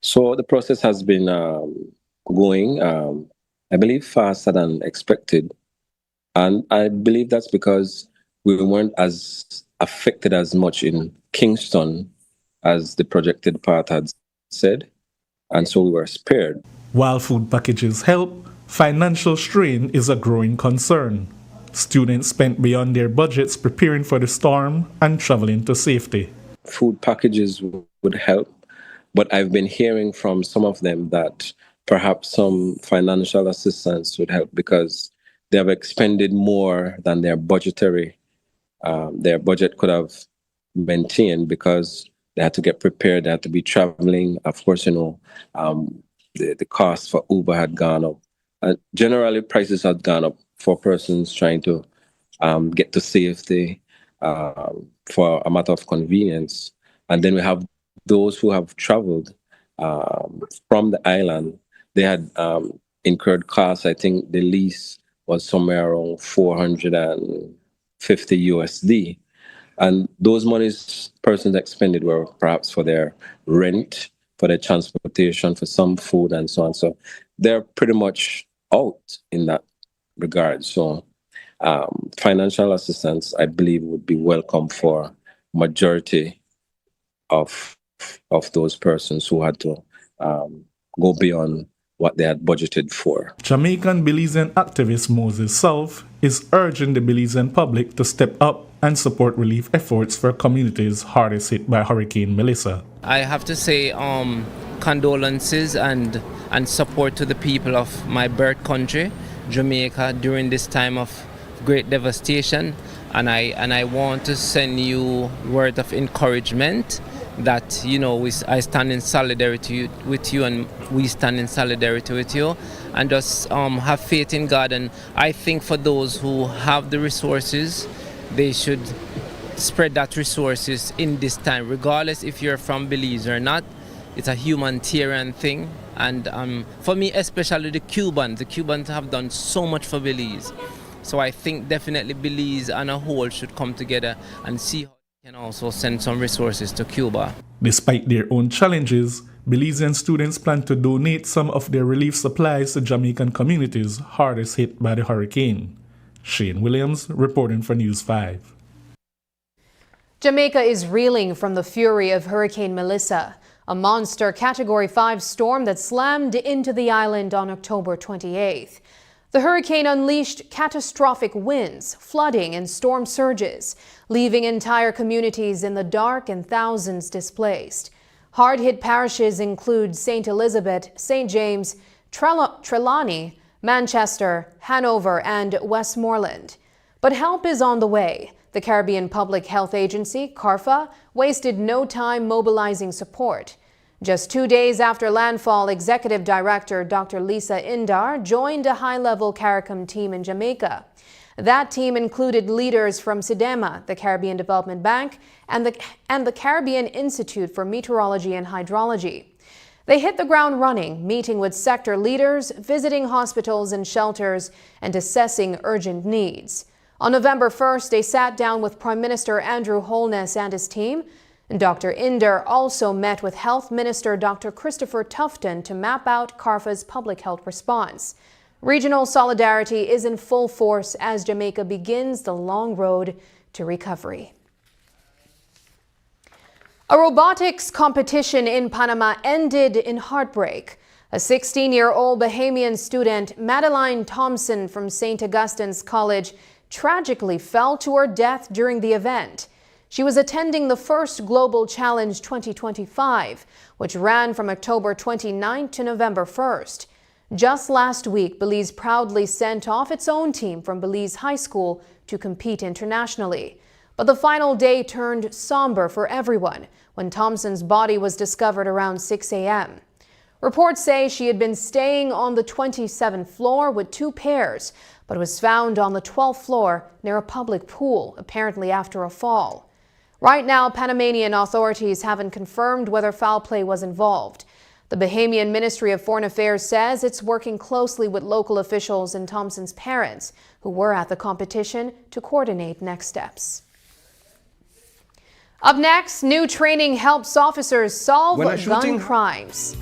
So the process has been going, I believe, faster than expected. And I believe that's because we weren't as affected as much in Kingston as the projected path had said. And so we were spared. While food packages help, financial strain is a growing concern. Students spent beyond their budgets preparing for the storm and traveling to safety. Food packages would help, but I've been hearing from some of them that perhaps some financial assistance would help because they have expended more than their budget could have maintained because they had to get prepared, they had to be traveling. Of course, the cost for Uber had gone up. Generally, prices had gone up for persons trying to get to safety for a matter of convenience. And then we have those who have traveled from the island. They had incurred costs. I think the lease was somewhere around $450 USD. And those monies persons expended were perhaps for their rent, for their transportation, for some food and so on. So they're pretty much out in that regard. So financial assistance, I believe, would be welcome for majority of those persons who had to go beyond what they had budgeted for. Jamaican Belizean activist Moses South is urging the Belizean public to step up and support relief efforts for communities hardest hit by Hurricane Melissa. I have to say condolences and support to the people of my birth country, Jamaica, during this time of great devastation. And I want to send you word of encouragement that, I stand in solidarity with you and we stand in solidarity with you, and just have faith in God. And I think for those who have the resources, they should spread that resources in this time, regardless if you're from Belize or not. It's a humanitarian thing. And for me, especially the Cubans have done so much for Belize. So I think definitely Belize and a whole should come together and see how they can also send some resources to Cuba. Despite their own challenges, Belizean students plan to donate some of their relief supplies to Jamaican communities hardest hit by the hurricane. Shane Williams reporting for News 5. Jamaica is reeling from the fury of Hurricane Melissa, a monster Category 5 storm that slammed into the island on October 28th. The hurricane unleashed catastrophic winds, flooding, and storm surges, leaving entire communities in the dark and thousands displaced. Hard-hit parishes include St. Elizabeth, St. James, Trelawney, Manchester, Hanover, and Westmoreland. But help is on the way. The Caribbean Public Health Agency, CARPHA, wasted no time mobilizing support. Just 2 days after landfall, Executive Director Dr. Lisa Indar joined a high-level CARICOM team in Jamaica. That team included leaders from SIDEMA, the Caribbean Development Bank, and the Caribbean Institute for Meteorology and Hydrology. They hit the ground running, meeting with sector leaders, visiting hospitals and shelters, and assessing urgent needs. On November 1st, they sat down with Prime Minister Andrew Holness and his team. And Dr. Indar also met with Health Minister Dr. Christopher Tufton to map out CARPHA's public health response. Regional solidarity is in full force as Jamaica begins the long road to recovery. A robotics competition in Panama ended in heartbreak. A 16-year-old Bahamian student, Madeline Thompson from St. Augustine's College, tragically fell to her death during the event. She was attending the first Global Challenge 2025, which ran from October 29 to November 1st. Just last week, Belize proudly sent off its own team from Belize High School to compete internationally. But the final day turned somber for everyone when Thompson's body was discovered around 6 a.m. Reports say she had been staying on the 27th floor with 2 pairs, but was found on the 12th floor near a public pool, apparently after a fall. Right now, Panamanian authorities haven't confirmed whether foul play was involved. The Bahamian Ministry of Foreign Affairs says it's working closely with local officials and Thompson's parents, who were at the competition, to coordinate next steps. Up next, new training helps officers solve gun crimes.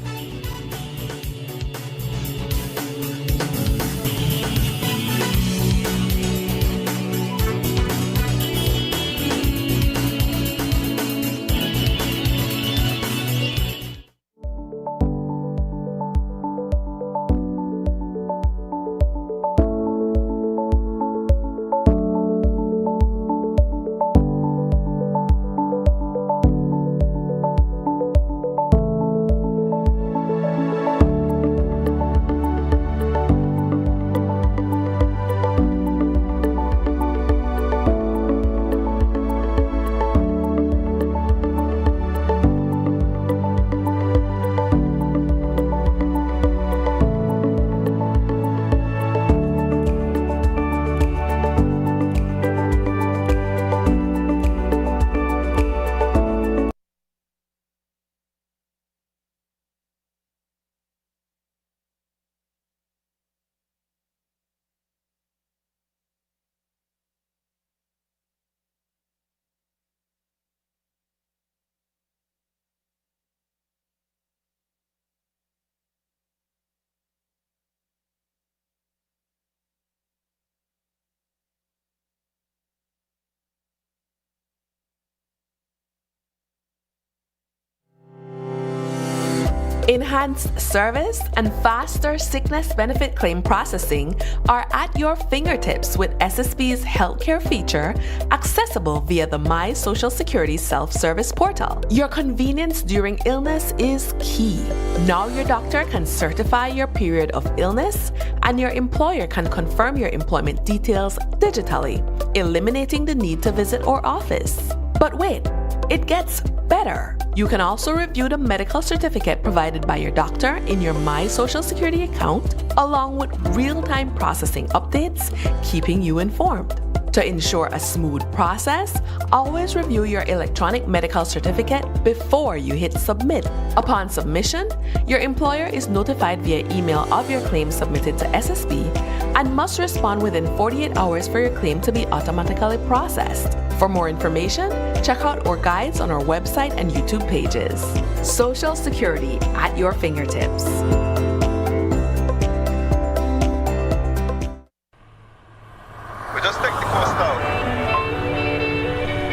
Enhanced service and faster sickness benefit claim processing are at your fingertips with SSB's healthcare feature, accessible via the My Social Security self-service portal. Your convenience during illness is key. Now your doctor can certify your period of illness, and your employer can confirm your employment details digitally, eliminating the need to visit our office. But wait, it gets better. You can also review the medical certificate provided by your doctor in your My Social Security account, along with real-time processing updates, keeping you informed. To ensure a smooth process, always review your electronic medical certificate before you hit submit. Upon submission, your employer is notified via email of your claim submitted to SSB and must respond within 48 hours for your claim to be automatically processed. For more information, check out our guides on our website and YouTube pages. Social Security at your fingertips.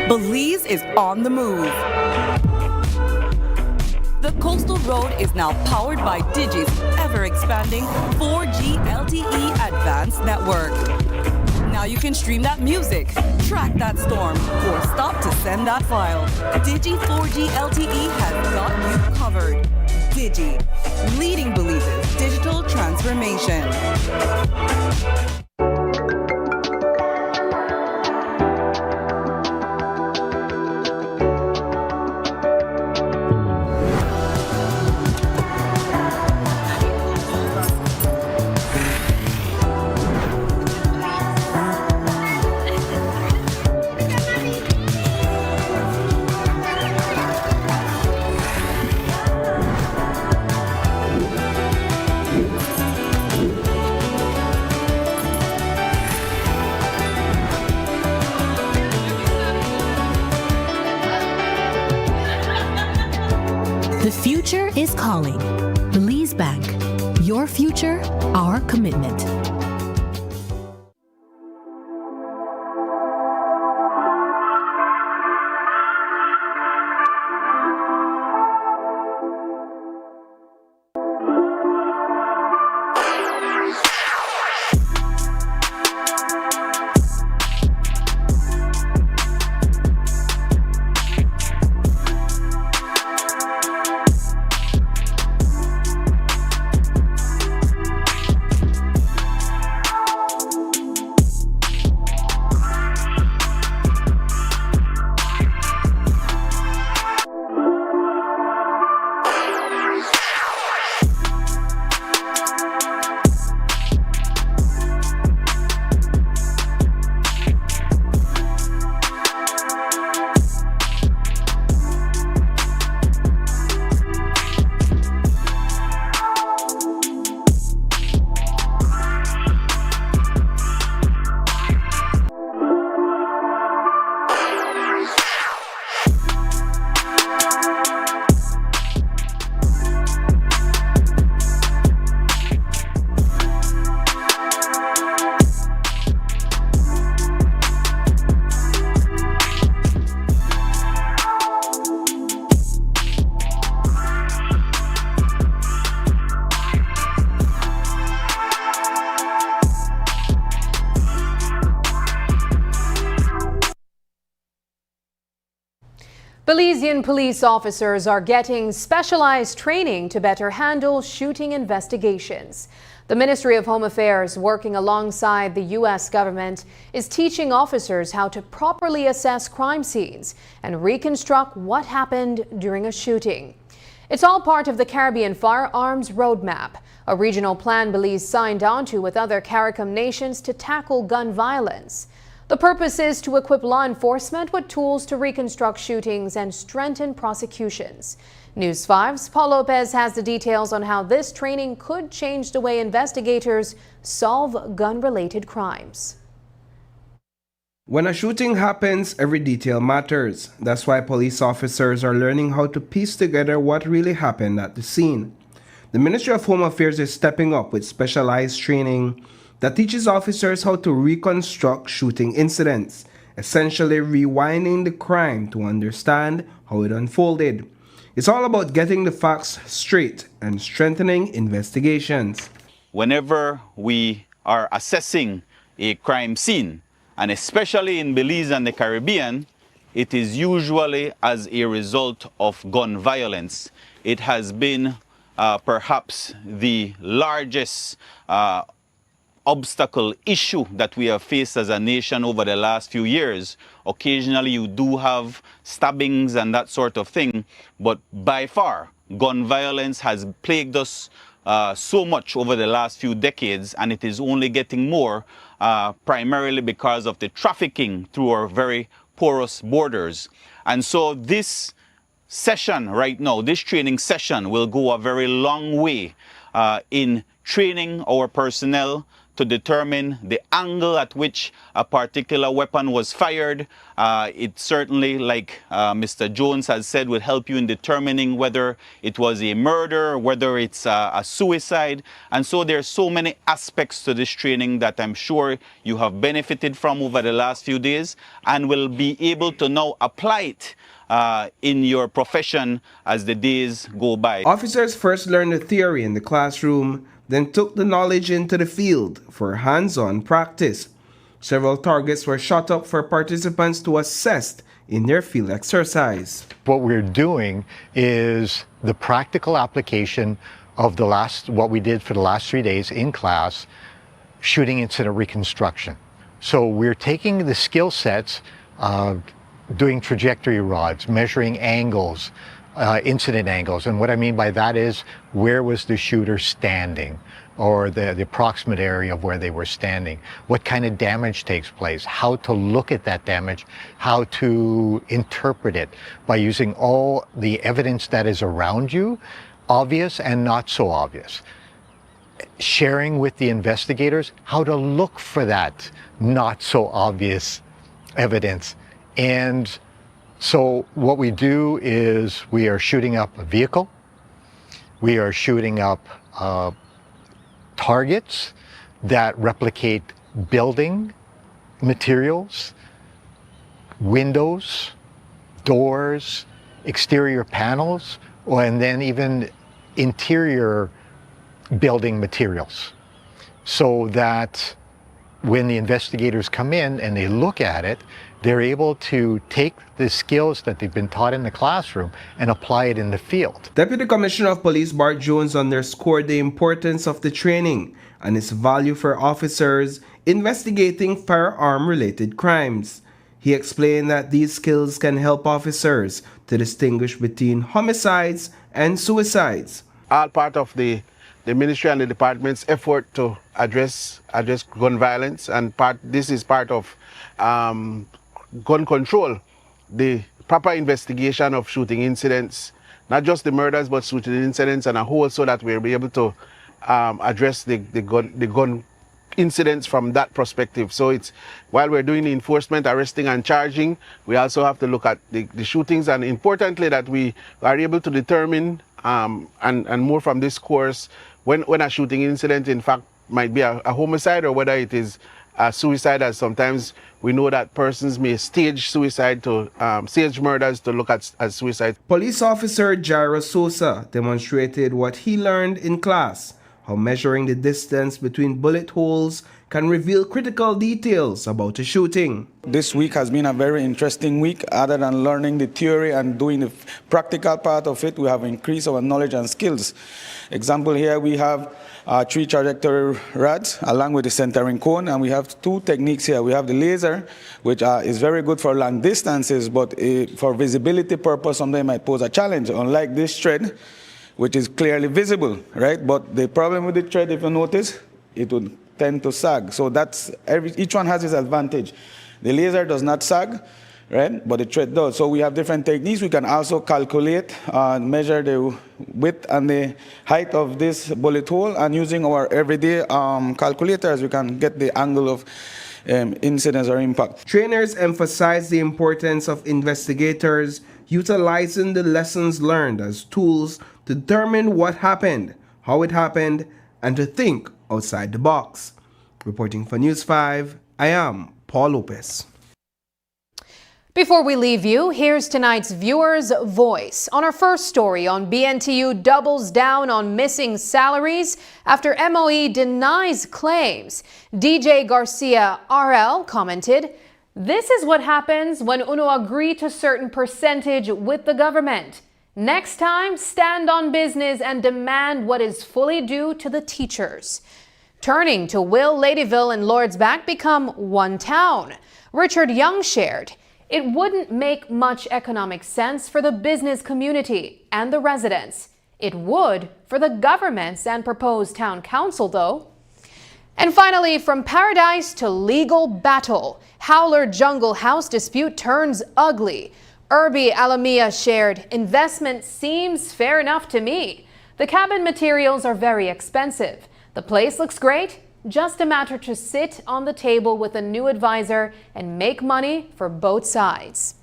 Belize is on the move. The Coastal Road is now powered by Digi's ever-expanding 4G LTE Advanced Network. Now you can stream that music, track that storm, or stop to send that file. Digi 4G LTE has got you covered. Digi, leading Belize's digital transformation. The future is calling. Belize Bank. Your future, our commitment. Belizean police officers are getting specialized training to better handle shooting investigations. The Ministry of Home Affairs, working alongside the U.S. government, is teaching officers how to properly assess crime scenes and reconstruct what happened during a shooting. It's all part of the Caribbean Firearms Roadmap, a regional plan Belize signed onto with other CARICOM nations to tackle gun violence. The purpose is to equip law enforcement with tools to reconstruct shootings and strengthen prosecutions. News 5's Paul Lopez has the details on how this training could change the way investigators solve gun-related crimes. When a shooting happens, every detail matters. That's why police officers are learning how to piece together what really happened at the scene. The Ministry of Home Affairs is stepping up with specialized training that teaches officers how to reconstruct shooting incidents, essentially rewinding the crime to understand how it unfolded. It's all about getting the facts straight and strengthening investigations. Whenever we are assessing a crime scene, and especially in Belize and the Caribbean, it is usually as a result of gun violence. It has been perhaps the largest obstacle issue that we have faced as a nation over the last few years. Occasionally you do have stabbings and that sort of thing, but by far gun violence has plagued us so much over the last few decades, and it is only getting more primarily because of the trafficking through our very porous borders. And so this session right now, this training session, will go a very long way in training our personnel to determine the angle at which a particular weapon was fired. It certainly, like Mr. Jones has said, will help you in determining whether it was a murder, whether it's a suicide. And so there's so many aspects to this training that I'm sure you have benefited from over the last few days and will be able to now apply it in your profession as the days go by. Officers first learned the theory in the classroom, then took the knowledge into the field for hands-on practice. Several targets were shot up for participants to assess in their field exercise. What we're doing is the practical application of what we did for the last 3 days in class, shooting incident reconstruction. So we're taking the skill sets of doing trajectory rods, measuring angles, incident angles. And what I mean by that is, where was the shooter standing, or the approximate area of where they were standing? What kind of damage takes place? How to look at that damage, how to interpret it by using all the evidence that is around you, obvious and not so obvious. Sharing with the investigators how to look for that not so obvious evidence. And so what we do is we are shooting up a vehicle, we are shooting up targets that replicate building materials, windows, doors, exterior panels, and then even interior building materials, so that when the investigators come in and they look at it, they're able to take the skills that they've been taught in the classroom and apply it in the field. Deputy Commissioner of Police Bart Jones underscored the importance of the training and its value for officers investigating firearm-related crimes. He explained that these skills can help officers to distinguish between homicides and suicides. All part of the ministry and the department's effort to address gun violence, and this is part of gun control, the proper investigation of shooting incidents, not just the murders but shooting incidents and a whole, so that we'll be able to address the gun incidents from that perspective. So it's, while we're doing the enforcement, arresting and charging, we also have to look at the shootings, and importantly that we are able to determine and more from this course when a shooting incident in fact might be a homicide or whether it is a suicide, as sometimes we know that persons may stage suicide to stage murders to look at as suicide. Police officer Jairo Sosa demonstrated what he learned in class, how measuring the distance between bullet holes can reveal critical details about a shooting. This week has been a very interesting week. Other than learning the theory and doing the practical part of it, we have increased our knowledge and skills. Example here, we have 3 trajectory rods along with the centering cone, and we have 2 techniques here. We have the laser, which is very good for long distances, but for visibility purpose, sometimes might pose a challenge, unlike this thread, which is clearly visible, right? But the problem with the thread, if you notice, it would tend to sag. So that's each one has its advantage. The laser does not sag, right? But the thread does. So we have different techniques. We can also calculate and measure the width and the height of this bullet hole, and using our everyday calculators, we can get the angle of incidence or impact. Trainers emphasize the importance of investigators utilizing the lessons learned as tools to determine what happened, how it happened, and to think outside the box. Reporting for News 5, I am Paul Lopez. Before we leave you, here's tonight's viewer's voice. On our first story, on BNTU doubles down on missing salaries after MOE denies claims. DJ Garcia RL commented, "This is what happens when UNO agree to certain percentage with the government. Next time, stand on business and demand what is fully due to the teachers." Turning to will Ladyville and Lords Bank become one town? Richard Young shared, "It wouldn't make much economic sense for the business community and the residents. It would for the governments and proposed town council, though." And finally, from paradise to legal battle, Howler Jungle House dispute turns ugly. Irby Alamia shared, "Investment seems fair enough to me. The cabin materials are very expensive. The place looks great, just a matter to sit on the table with a new advisor and make money for both sides."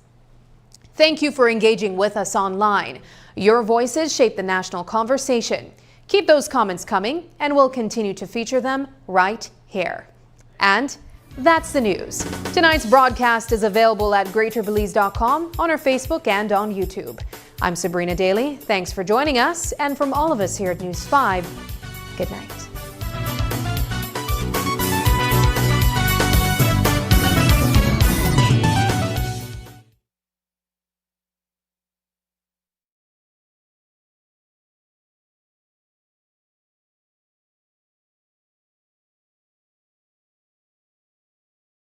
Thank you for engaging with us online. Your voices shape the national conversation. Keep those comments coming, and we'll continue to feature them right here. And that's the news. Tonight's broadcast is available at greaterbelize.com, on our Facebook, and on YouTube. I'm Sabrina Daly. Thanks for joining us, and from all of us here at News 5, good night.